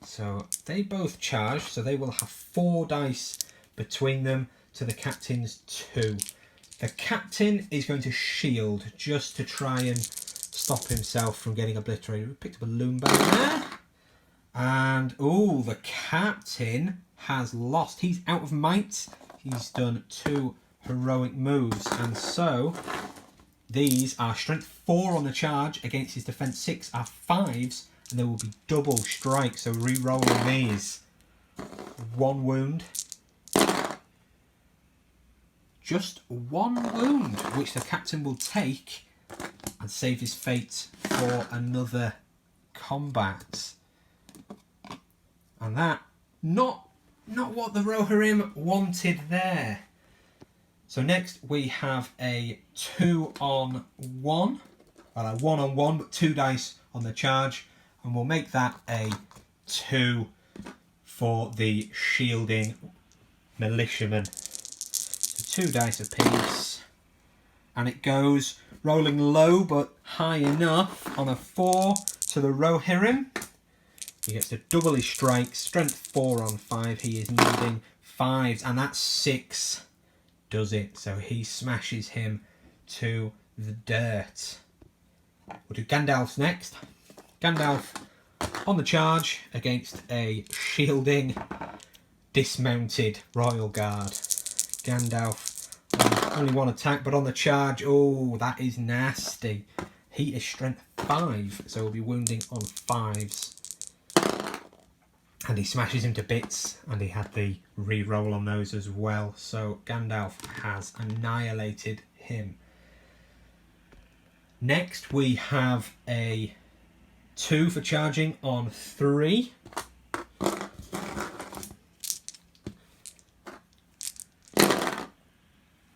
So they both charge, so they will have 4 dice between them to the captain's 2. The captain is going to shield just to try and stop himself from getting obliterated. We picked up a loom bag there. And, oh, the captain has lost. He's out of might. He's done 2 heroic moves. And so, these are strength 4 on the charge against his defense 6 are 5s. And there will be double strikes. So, re-rolling these. 1 wound. just 1 wound, which the captain will take and save his fate for another combat. And that, not what the Rohirrim wanted there. So next we have a 2-on-1. Well, a 1-on-1, but 2 dice on the charge. And we'll make that a 2 for the shielding militiaman. So 2 dice apiece. And it goes rolling low but high enough on a 4 to the Rohirrim. He gets to double his strike, strength 4 on 5. He is needing 5s, and that's 6 does it. So he smashes him to the dirt. We'll do Gandalf's next. Gandalf on the charge against a shielding, dismounted Royal Guard. Gandalf, only 1 attack, but on the charge, oh, that is nasty. He is strength 5, so he'll be wounding on 5s. And he smashes him to bits, and he had the re-roll on those as well. So Gandalf has annihilated him. Next we have a 2 for charging on 3.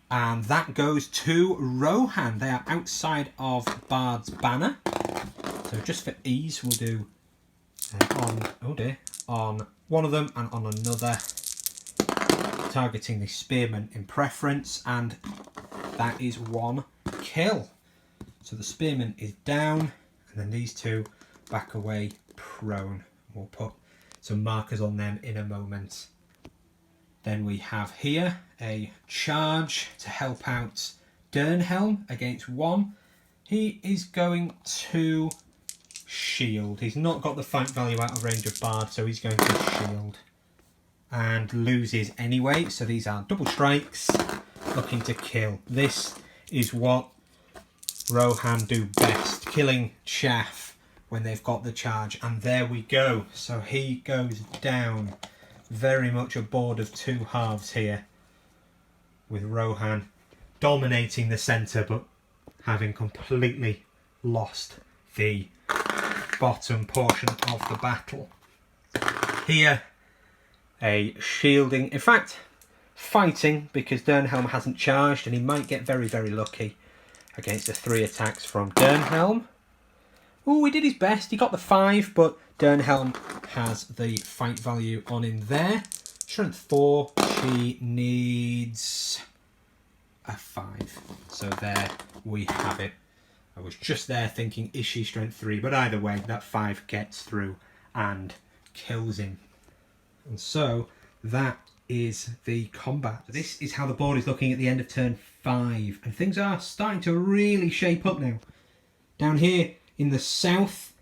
And that goes to Rohan. They are outside of Bard's banner. So just for ease, we'll do on one of them and on another, targeting the spearman in preference, and that is 1 kill. So the spearman is down, and then these 2 back away prone. We'll put some markers on them in a moment. Then we have here a charge to help out Dernhelm against 1. He is going to shield. He's not got the fight value out of range of Bard, so he's going to shield. And loses anyway, so these are double strikes, looking to kill. This is what Rohan do best, killing chaff when they've got the charge. And there we go. So he goes down. Very much a board of 2 halves here, with Rohan dominating the centre but having completely lost the bottom portion of the battle. Here, a shielding, in fact, fighting, because Dernhelm hasn't charged, and he might get very, very lucky against the 3 attacks from Dernhelm. Oh, he did his best. He got the 5, but Dernhelm has the fight value on him there. Strength 4, she needs a 5. So there we have it. I was just there thinking, is she strength 3? But either way, that 5 gets through and kills him. And so that is the combat. So this is how the board is looking at the end of turn 5. And things are starting to really shape up now. Down here in the south,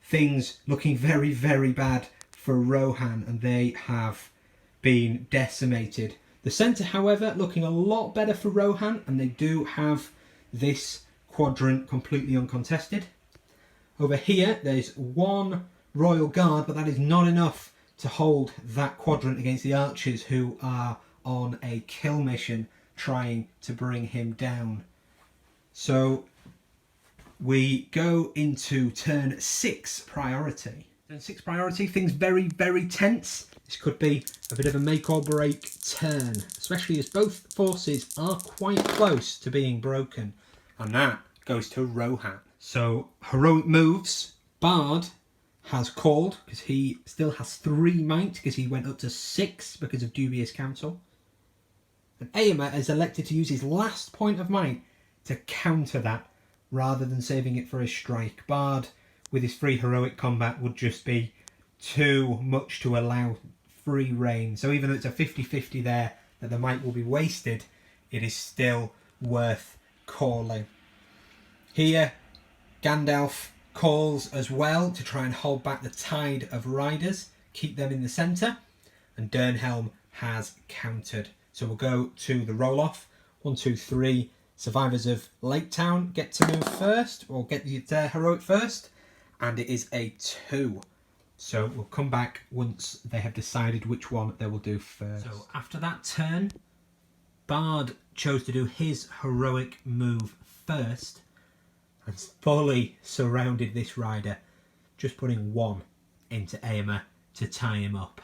things looking very, very bad for Rohan, and they have been decimated. The centre, however, looking a lot better for Rohan, and they do have this quadrant completely uncontested. Over here, there's 1 Royal Guard, but that is not enough to hold that quadrant against the archers, who are on a kill mission trying to bring him down. So we go into turn 6 priority. Turn 6 priority, things very, very tense. This could be a bit of a make or break turn, especially as both forces are quite close to being broken. And that goes to Rohan. So heroic moves. Bard has called, because he still has 3 might, because he went up to 6 because of dubious counsel. And Éomer has elected to use his last point of might to counter that, rather than saving it for his strike. Bard, with his free heroic combat, would just be too much to allow free reign. So even though it's a 50-50 there, that the might will be wasted, it is still worth calling. Here, Gandalf calls as well to try and hold back the tide of riders, keep them in the centre, and Dernhelm has countered. So we'll go to the roll-off. 1, 2, 3. Survivors of Laketown get to move first, or get their heroic first, and it is a 2. So we'll come back once they have decided which one they will do first. So after that turn, Bard chose to do his heroic move first and fully surrounded this rider, just putting 1 into Éomer to tie him up.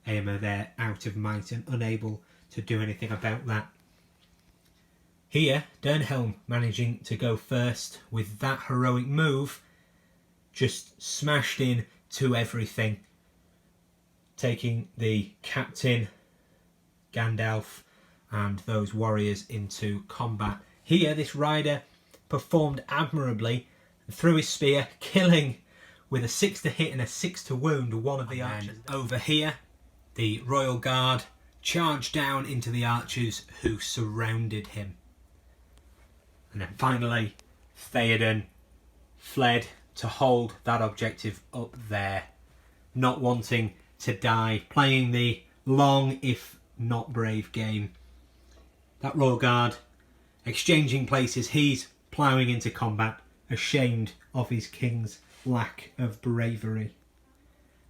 Éomer there out of might and unable to do anything about that. Here, Dernhelm managing to go first with that heroic move, just smashed in to everything, taking the captain, Gandalf, and those warriors into combat. Here, this rider performed admirably and threw his spear, killing with a 6 to hit and a 6 to wound one of the archers. Over here, the Royal Guard charged down into the archers who surrounded him. And then finally, Theoden fled to hold that objective up there, not wanting to die, playing the long, if not brave game. That Royal Guard exchanging places, he's ploughing into combat, ashamed of his king's lack of bravery.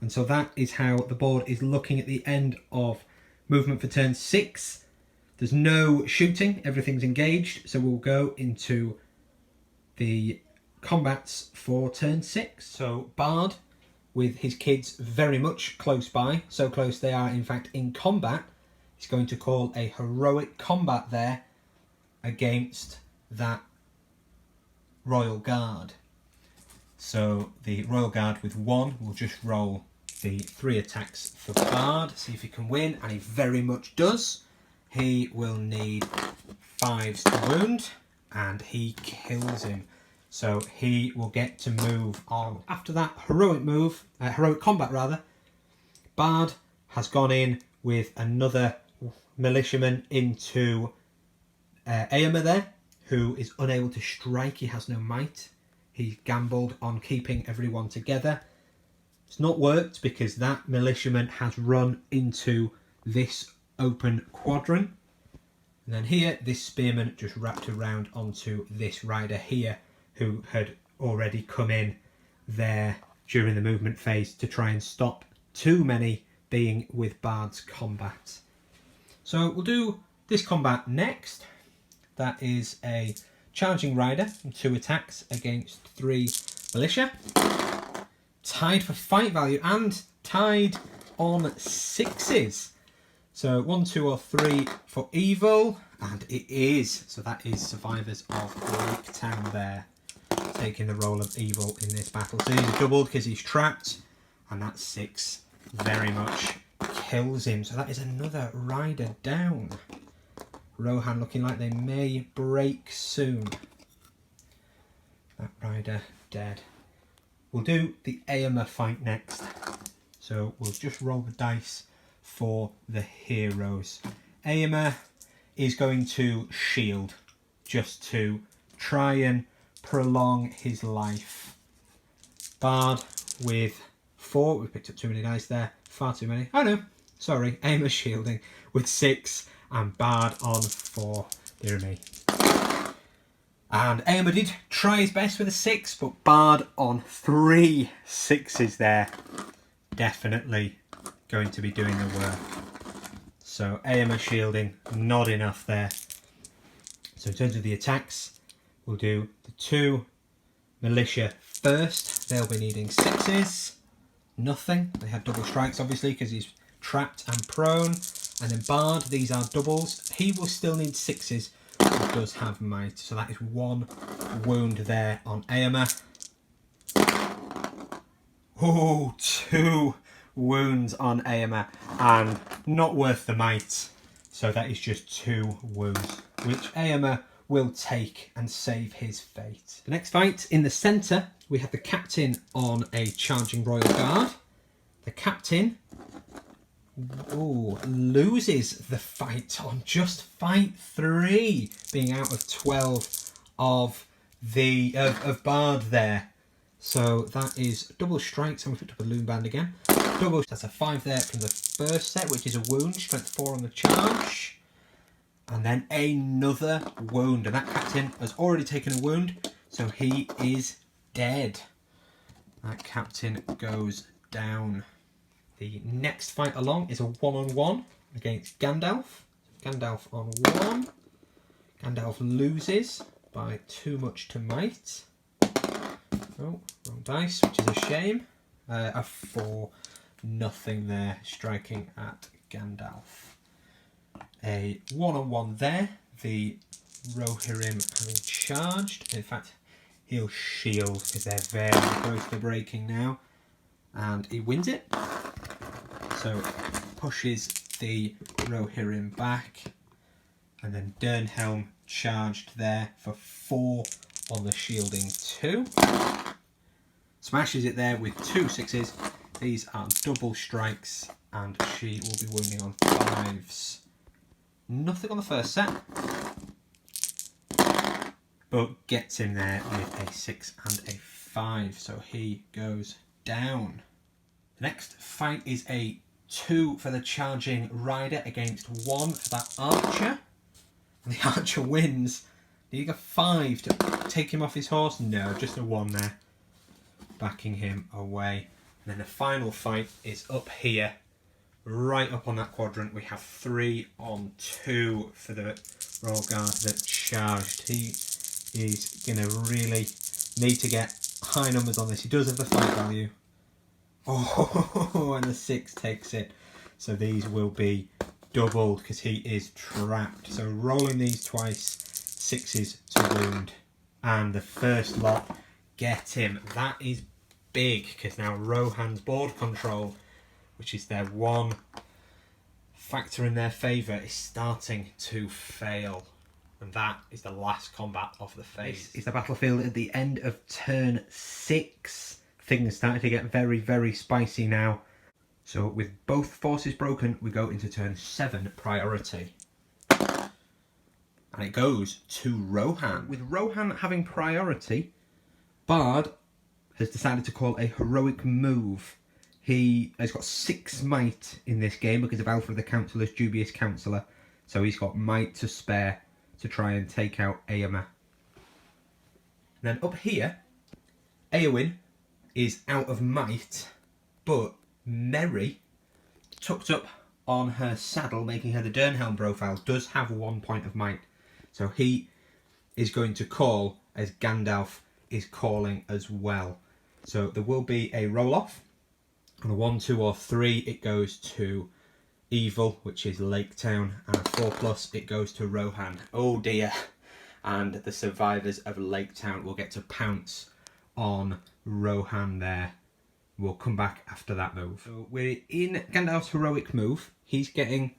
And so that is how the board is looking at the end of movement for turn 6. There's no shooting, everything's engaged, so we'll go into the combats for turn 6. So Bard, with his kids very much close by, so close they are in fact in combat, is going to call a heroic combat there against that Royal Guard. So the Royal Guard with 1 will just roll the 3 attacks for Bard, see if he can win, and he very much does. He will need 5s to wound, and he kills him. So he will get to move on. After that heroic move, heroic combat rather, Bard has gone in with another militiaman into Éomer there, who is unable to strike. He has no might. He gambled on keeping everyone together. It's not worked because that militiaman has run into this open quadrant. And then here, this spearman just wrapped around onto this rider here, who had already come in there during the movement phase to try and stop too many being with Bard's combat. So we'll do this combat next. That is a charging rider and 2 attacks against 3 militia. Tied for fight value and tied on 6s. So 1, 2 or 3 for evil, and it is. So that is Survivors of Laketown there, taking the role of evil in this battle. So he's doubled because he's trapped, and that 6 very much kills him. So that is another rider down. Rohan looking like they may break soon. That rider dead. We'll do the Éomer fight next. So we'll just roll the dice for the heroes. Éomer is going to shield just to try and prolong his life. Bard with 4. We picked up too many dice there. Far too many. Oh no, sorry. Éomer shielding with 6 and Bard on 4. Dear me. And Éomer did try his best with a 6, but Bard on 3 6s there. Definitely going to be doing the work. So Éomer shielding, not enough there. So in terms of the attacks, we'll do the 2 militia first. They'll be needing 6s. Nothing. They have double strikes obviously because he's trapped and prone. And then Bard, these are doubles. He will still need 6s. He does have might, so that is 1 wound there on Éomer. Oh, 2 wounds on Éomer, and not worth the might. So that is just 2 wounds, which Éomer will take and save his fate. The next fight in the centre, we have the captain on a charging Royal Guard. The captain loses the fight on just fight 3, being out of 12 of the Bard there. So that is double strikes, and we picked up a loom band again. Double, that's a 5 there from the first set, which is a wound, strength 4 on the charge. And then another wound, and that captain has already taken a wound, so he is dead. That captain goes down. The next fight along is a 1-on-1 against Gandalf. Gandalf on 1. Gandalf loses by too much to might. Oh, wrong dice, which is a shame. A 4, nothing there, striking at Gandalf. A 1-on-1 there. The Rohirrim having charged. In fact, he'll shield because they're very close to breaking now. And he wins it. So pushes the Rohirrim back. And then Dernhelm charged there for 4 on the shielding 2. Smashes it there with 2 6s. These are double strikes and she will be wounding on 5s. Nothing on the first set. But gets him there with a 6 and a 5. So he goes down. The next fight is a 2 for the charging rider against 1 for that archer. And the archer wins. Did you get 5 to take him off his horse? No, just a 1 there. Backing him away. And then the final fight is up here. Right up on that quadrant. We have 3 on 2 for the Royal Guard that charged. He is going to really need to get high numbers on this. He does have the fight value. Oh, and the 6 takes it. So these will be doubled because he is trapped. So rolling these twice, 6s to wound. And the first lot get him. That is big because now Rohan's board control, which is their one factor in their favour, is starting to fail. And that is the last combat of the phase. This is the battlefield at the end of turn 6. Things starting to get very, very spicy now. So with both forces broken, we go into turn 7 priority. And it goes to Rohan. With Rohan having priority, Bard has decided to call a heroic move. He has got 6 might in this game because of Alfred the Counsellor's dubious counsellor. So he's got might to spare to try and take out Éomer. Then up here, Éowyn is out of might, but Merry, tucked up on her saddle, making her the Dernhelm profile, does have 1 point of might. So he is going to call as Gandalf is calling as well. So there will be a roll-off. On a 1, 2 or 3 it goes to Evil, which is Laketown, and a 4+ it goes to Rohan. Oh dear. And the survivors of Laketown will get to pounce on Rohan there. We'll come back after that move. So we're in Gandalf's heroic move. He's getting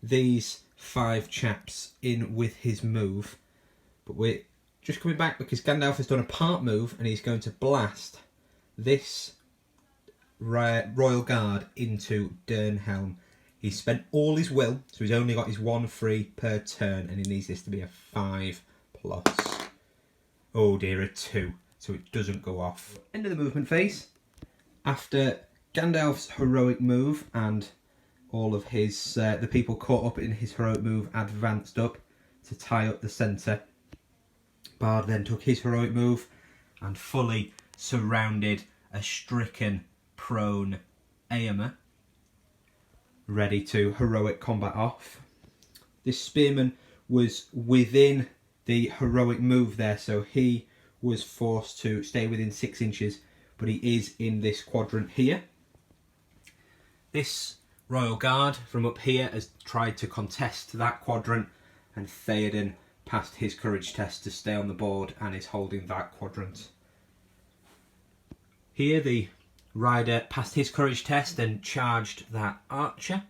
these 5 chaps in with his move. But we're just coming back because Gandalf has done a part move and he's going to blast this Royal Guard into Dernhelm. He's spent all his will, so he's only got his 1 free per turn, and he needs this to be a 5+. Oh dear, a 2, so it doesn't go off. End of the movement phase. After Gandalf's heroic move and all of his the people caught up in his heroic move advanced up to tie up the centre, Bard then took his heroic move and fully surrounded a stricken, prone Éomer, ready to heroic combat off. This spearman was within the heroic move there, so he was forced to stay within 6 inches, but he is in this quadrant here. This Royal Guard from up here has tried to contest that quadrant, and Theoden passed his courage test to stay on the board and is holding that quadrant. Here the rider passed his courage test and charged that archer.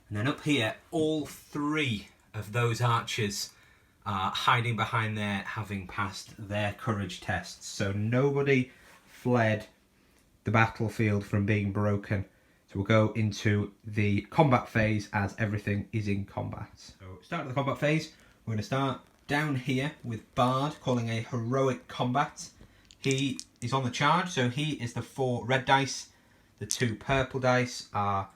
And then up here, all 3 of those archers are hiding behind there, having passed their courage tests. So nobody fled the battlefield from being broken. So we'll go into the combat phase as everything is in combat. So start of the combat phase, we're going to start down here with Bard calling a heroic combat. He is on the charge, so he is the 4 red dice. The 2 purple dice are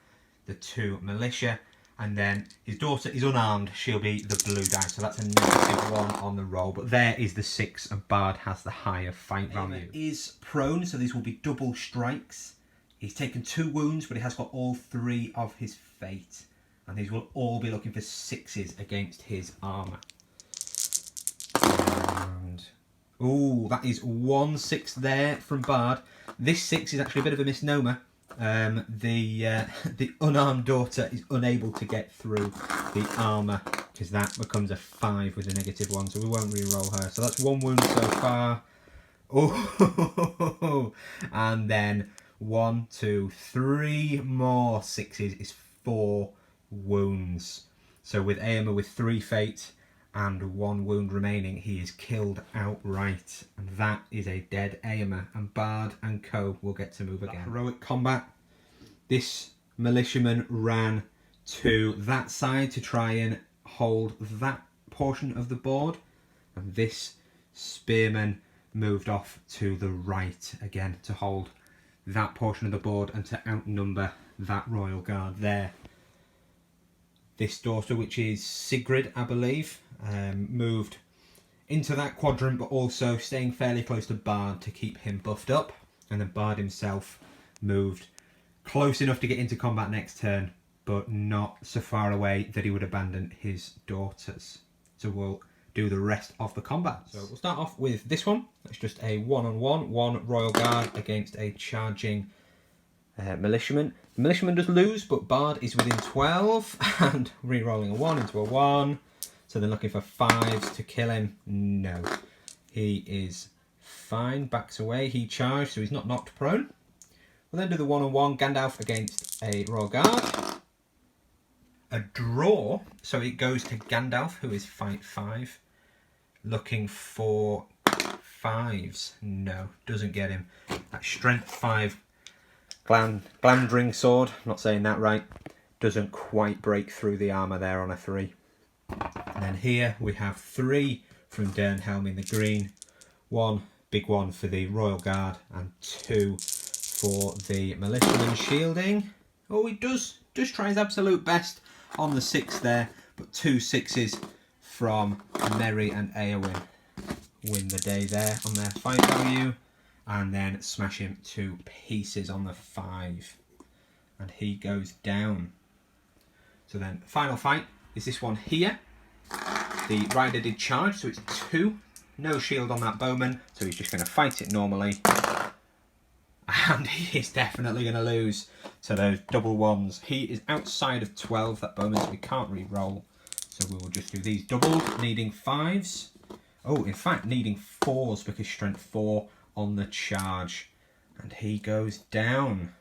the 2 militia. And then his daughter is unarmed, she'll be the blue dice. So that's a -1 on the roll. But there is the 6, and Bard has the higher fight value. He is prone, so these will be double strikes. He's taken 2 wounds, but he has got all 3 of his fate. And these will all be looking for 6s against his armour. And oh, that is 1 6 there from Bard. This 6 is actually a bit of a misnomer. The unarmed daughter is unable to get through the armour because that becomes a 5 with a -1, so we won't re-roll her. So that's 1 wound so far. Oh, and then 1, 2, 3 more 6s is 4 wounds. So with Aomer with 3 fate and 1 wound remaining, he is killed outright, and that is a dead Aomer, and Bard and co will get to move again. Heroic combat. This militiaman ran to that side to try and hold that portion of the board, and this spearman moved off to the right again to hold that portion of the board and to outnumber that royal guard there. This daughter, which is Sigrid, I believe, moved into that quadrant, but also staying fairly close to Bard to keep him buffed up. And then Bard himself moved close enough to get into combat next turn, but not so far away that he would abandon his daughters. So we'll do the rest of the combat. So we'll start off with this one. It's just a 1-on-1, 1 royal guard against a charging militiaman. The militiaman does lose, but Bard is within 12 and re-rolling a 1 into a 1. So they're looking for 5s to kill him. No, he is fine, backs away. He charged, so he's not knocked prone. We'll then do the 1-on-1 Gandalf against a royal guard. A draw, so it goes to Gandalf, who is fight 5, looking for 5s. No, doesn't get him. That strength 5 Glamdring sword, not saying that right, doesn't quite break through the armour there on a 3. And then here we have 3 from Dernhelm in the green, 1 big one for the royal guard, and 2 for the militiaman shielding. Oh, he does try his absolute best on the 6 there, but 2 6s from Merry and Eowyn win the day there on their fight value, and then smash him to pieces on the 5, and he goes down. So then final fight is this one here. The rider did charge, so it's 2, no shield on that bowman, so he's just going to fight it normally, and he is definitely going to lose to those double 1s. He is outside of 12, that bowman, so we can't re-roll. So we will just do these doubled, needing 5s. Oh, in fact, needing 4s because strength 4 on the charge. And he goes down.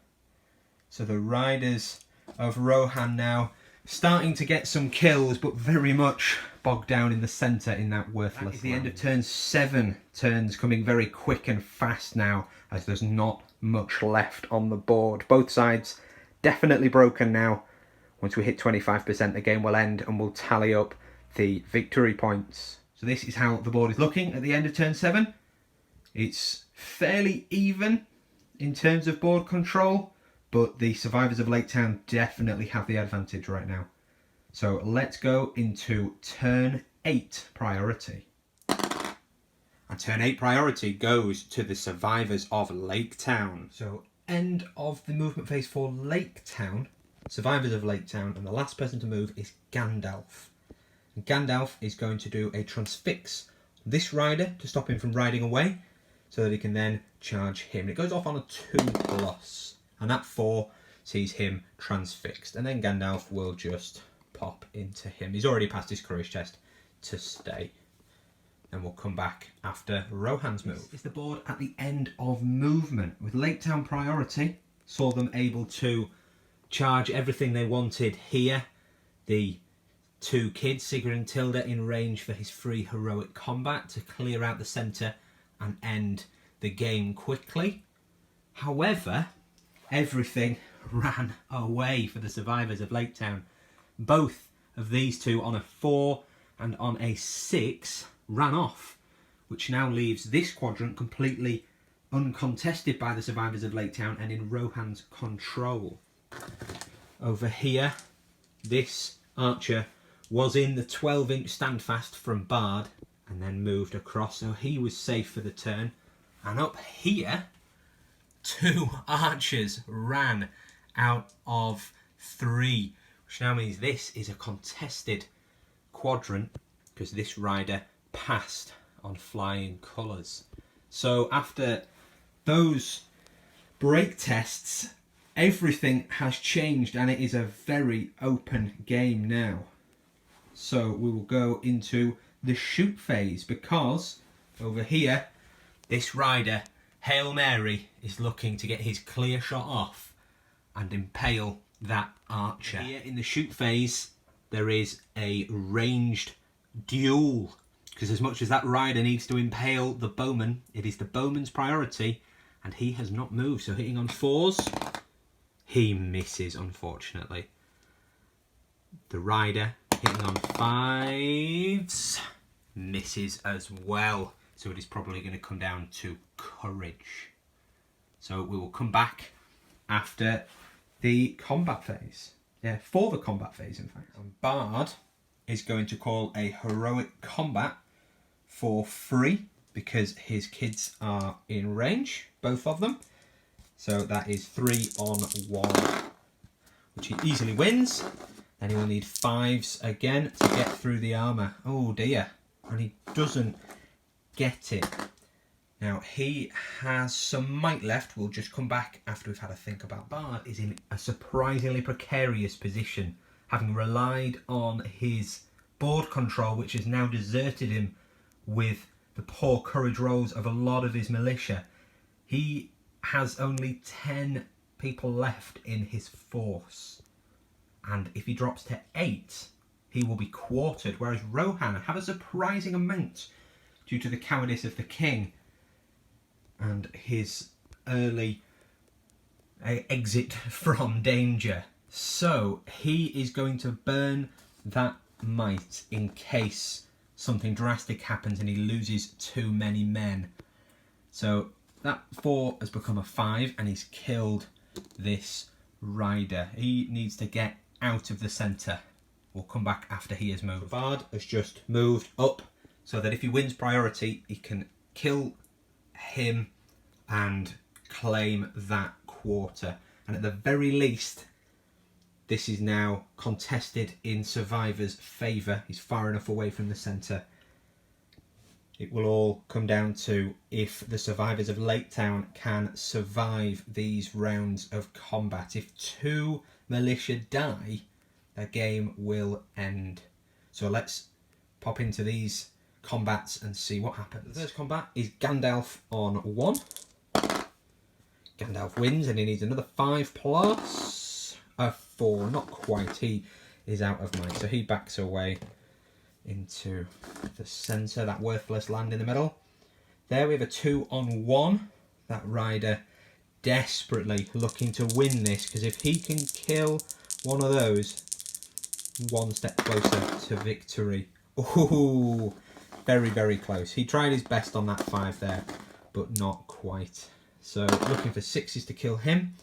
So the riders of Rohan now starting to get some kills, but very much bogged down in the centre in that worthless That is the end of turn 7. Turns coming very quick and fast now, as there's not much left on the board. Both sides definitely broken now. Once we hit 25%, the game will end and we'll tally up the victory points. So this is how the board is looking at the end of turn 7. It's fairly even in terms of board control, but the Survivors of Laketown definitely have the advantage right now. So let's go into turn 8 priority. And turn 8 priority goes to the Survivors of Laketown. So end of the movement phase for Laketown, Survivors of Laketown, and the last person to move is Gandalf. And Gandalf is going to do a transfix this rider to stop him from riding away, so that he can then charge him. It goes off on a 2+, and that 4 sees him transfixed, and then Gandalf will just pop into him. He's already passed his courage test to stay. And we'll come back after Rohan's move. It's the board at the end of movement. With Laketown priority, saw them able to charge everything they wanted here. The 2 kids, Sigurd and Tilda, in range for his free heroic combat to clear out the centre and end the game quickly. However, everything ran away for the Survivors of Laketown. Both of these 2 on a 4 and on a 6 ran off, which now leaves this quadrant completely uncontested by the Survivors of Laketown and in Rohan's control. Over here, this archer was in the 12-inch standfast from Bard and then moved across, so he was safe for the turn. And up here, 2 archers ran out of 3, which now means this is a contested quadrant because this rider passed on flying colours. So after those break tests, everything has changed and it is a very open game now. So we will go into the shoot phase because over here, this rider, Hail Mary, is looking to get his clear shot off and impale that archer. Here in the shoot phase, there is a ranged duel because as much as that rider needs to impale the bowman, it is the bowman's priority and he has not moved. So hitting on 4s, he misses unfortunately. The rider hitting on 5s, misses as well. So it is probably going to come down to courage. So we will come back after the combat phase. Yeah, for the combat phase in fact. And Bard is going to call a heroic combat for free because his kids are in range, both of them. So that is 3 on 1, which he easily wins. Then he will need 5s again to get through the armour. Oh dear. And he doesn't get it. Now he has some might left. We'll just come back after we've had a think about. Bard is in a surprisingly precarious position, having relied on his board control, which has now deserted him with the poor courage rolls of a lot of his militia. He has only 10 people left in his force. And if he drops to 8, he will be quartered, whereas Rohan have a surprising amount due to the cowardice of the king and his early exit from danger. So he is going to burn that might in case something drastic happens and he loses too many men. So that 4 has become a 5 and he's killed this rider. He needs to get out of the centre. We'll come back after he has moved. Bard has just moved up so that if he wins priority, he can kill him and claim that quarter. And at the very least, this is now contested in Survivor's favour. He's far enough away from the centre. It will all come down to if the Survivors of Laketown can survive these rounds of combat. If 2 militia die, the game will end. So let's pop into these combats and see what happens. The first combat is Gandalf on 1. Gandalf wins and he needs another 5 plus a 4. Not quite. He is out of might. So he backs away into the centre, that worthless land in the middle. There we have a 2 on 1. That rider desperately looking to win this because if he can kill one of those, one step closer to victory. Ooh, very, very close. He tried his best on that 5 there, but not quite. So looking for 6s to kill him.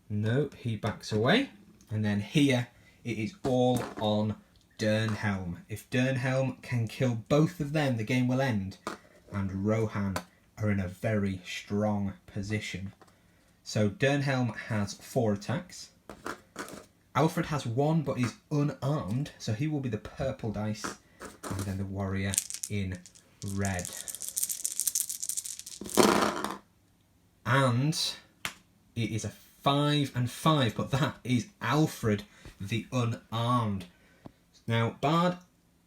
No, he backs away. And then here, it is all on Dernhelm. If Dernhelm can kill both of them, the game will end. And Rohan are in a very strong position. So Dernhelm has 4 attacks. Alfred has 1 but is unarmed, so he will be the purple dice. And then the warrior in red. And it is a 5 and 5, but that is Alfred the unarmed. Now, Bard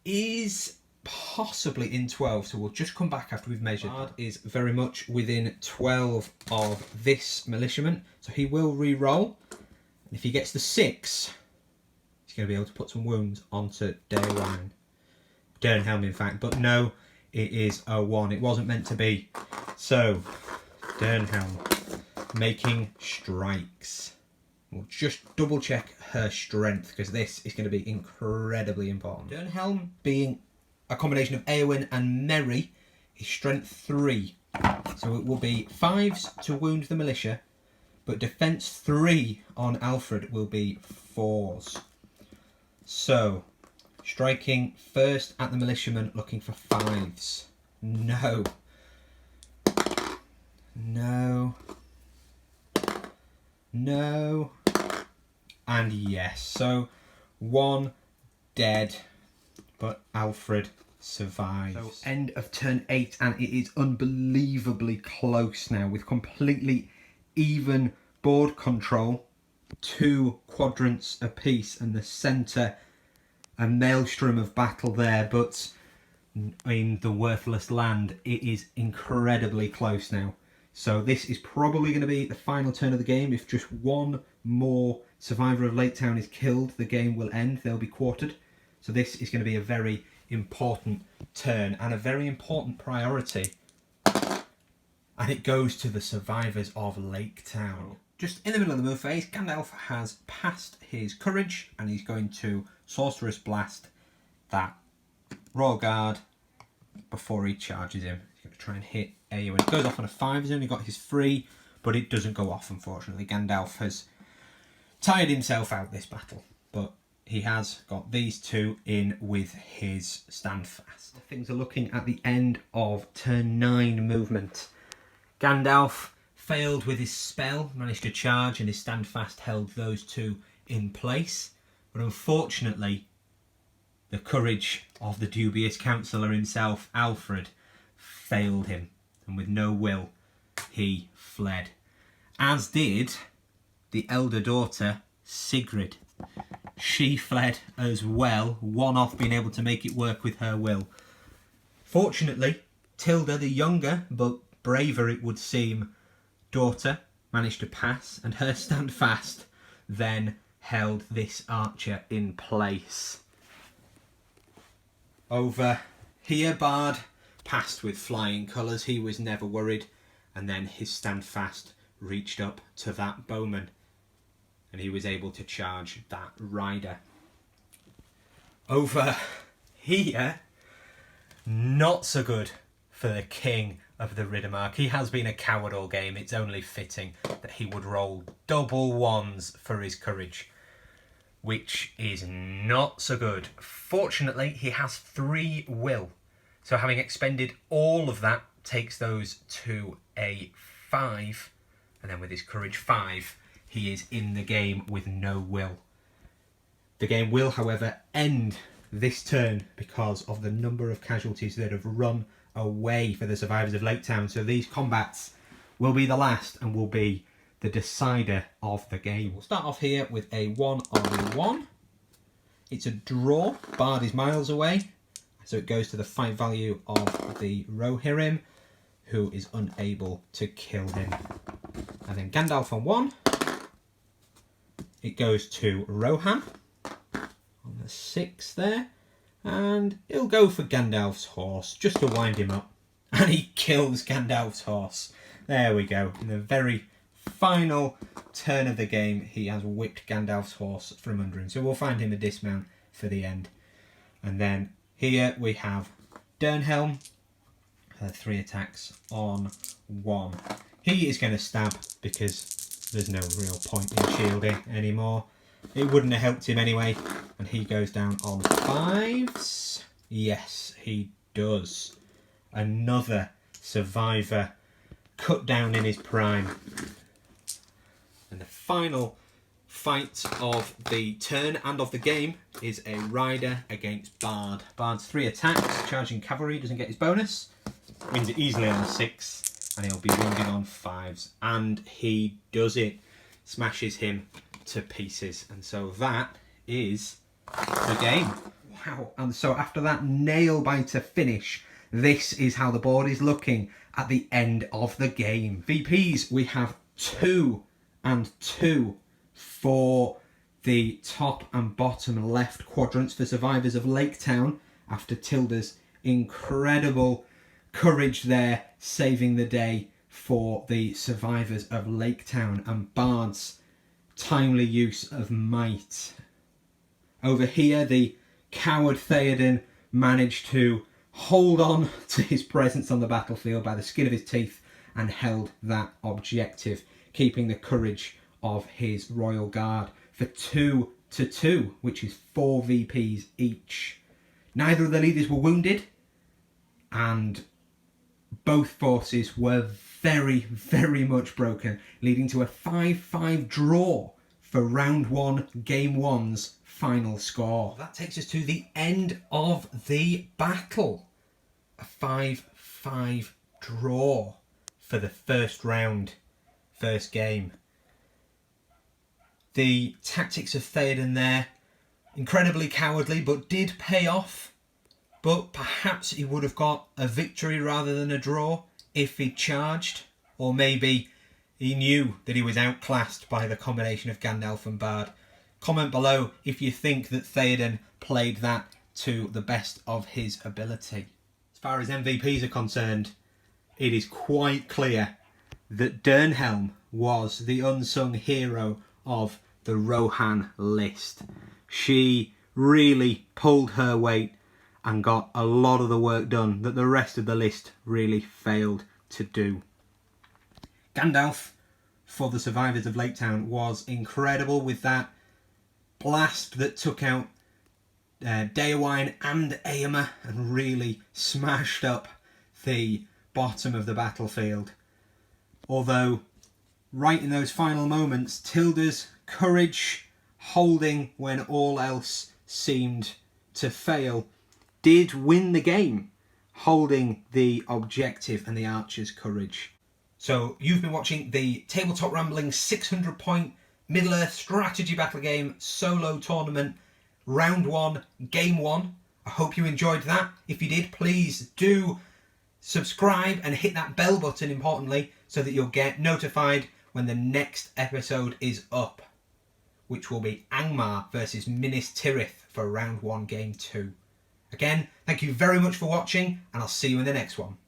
is possibly in 12, so we'll just come back after we've measured. Bard is very much within 12 of this militiaman, so he will re-roll. And if he gets the 6, he's going to be able to put some wounds onto Dernhelm, in fact. But no, it is a 1. It wasn't meant to be. So, Dernhelm making strikes. We'll just double check her strength because this is going to be incredibly important. Dernhelm being a combination of Eowyn and Merry is strength 3. So it will be 5s to wound the militia, but defense 3 on Alfred will be 4s. So, striking first at the militiaman, looking for 5s. No. No. No. And yes. So 1 dead, but Alfred survives. So end of turn 8, and it is unbelievably close now with completely even board control. 2 quadrants apiece, and the centre a maelstrom of battle there, but in the worthless land it is incredibly close now. So this is probably going to be the final turn of the game. If just one more survivor of Laketown is killed, the game will end. They'll be quartered. So this is going to be a very important turn and a very important priority. And it goes to the survivors of Laketown. Just in the middle of the move phase, Gandalf has passed his courage and he's going to Sorcerous Blast that Royal Guard before he charges him. He's going to try and hit Eowyn. It goes off on a 5. He's only got his 3, but it doesn't go off, unfortunately. Gandalf has tired himself out this battle, but he has got these 2 in with his Standfast. Things are looking at the end of turn 9 movement. Gandalf failed with his spell, managed to charge, and his Standfast held those 2 in place. But unfortunately, the courage of the dubious counsellor himself, Alfred, failed him. And with no will, he fled. As did the elder daughter, Sigrid. She fled as well, one off being able to make it work with her will. Fortunately, Tilda, the younger but braver it would seem daughter, managed to pass, and her Standfast then held this archer in place. Over here, Bard passed with flying colours. He was never worried, and then his Standfast reached up to that bowman and he was able to charge that rider. Over here, not so good for the king of the Riddermark. He has been a coward all game. It's only fitting that he would roll double 1s for his courage, which is not so good. Fortunately, he has 3 will. So having expended all of that, takes those to a 5. And then with his courage 5, he is in the game with no will. The game will, however, end this turn because of the number of casualties that have run away for the survivors of Laketown. So these combats will be the last and will be the decider of the game. We'll start off here with a 1-on-1. It's a draw. Bard is miles away, so it goes to the fight value of the Rohirrim, who is unable to kill him. And then Gandalf on 1. It goes to Rohan on the 6 there. And he'll go for Gandalf's horse just to wind him up. And he kills Gandalf's horse. There we go. In the very final turn of the game, he has whipped Gandalf's horse from under him. So we'll find him a dismount for the end. And then here we have Dernhelm. 3 attacks on 1. He is going to stab because there's no real point in shielding anymore. It wouldn't have helped him anyway. And he goes down on 5s. Yes, he does. Another survivor cut down in his prime. And the final fight of the turn and of the game is a rider against Bard. Bard's 3 attacks. Charging cavalry, doesn't get his bonus. Wins it easily on 6. And he'll be wounded on 5s. And he does it. Smashes him to pieces. And so that is the game. Wow. And so after that nail-biter finish, this is how the board is looking at the end of the game. VPs, we have 2 and 2 for the top and bottom left quadrants for survivors of Laketown after Tilda's incredible courage there, saving the day for the survivors of Laketown, and Bard's timely use of might. Over here, the coward Theoden managed to hold on to his presence on the battlefield by the skin of his teeth and held that objective, keeping the courage of his Royal Guard for 2-2, which is 4 VPs each. Neither of the leaders were wounded, and both forces were very, very much broken, leading to a 5-5 draw for round 1, game 1's final score. That takes us to the end of the battle. A 5-5 draw for the first round, first game. The tactics of Theoden there, incredibly cowardly, but did pay off. But perhaps he would have got a victory rather than a draw if he'd charged. Or maybe he knew that he was outclassed by the combination of Gandalf and Bard. Comment below if you think that Theoden played that to the best of his ability. As far as MVPs are concerned, it is quite clear that Dernhelm was the unsung hero of the Rohan list. She really pulled her weight and got a lot of the work done that the rest of the list really failed to do. Gandalf for the Survivors of Laketown was incredible with that blast that took out Daewine and Éomer and really smashed up the bottom of the battlefield. Although right in those final moments, Tilda's courage, holding when all else seemed to fail, did win the game, holding the objective and the archer's courage. So you've been watching the Tabletop Rambling 600 point Middle-earth strategy battle game solo tournament, round 1, game 1. I hope you enjoyed that. If you did, please do subscribe and hit that bell button, importantly, so that you'll get notified when the next episode is up, which will be Angmar versus Minas Tirith for round 1, game 2. Again, thank you very much for watching, and I'll see you in the next one.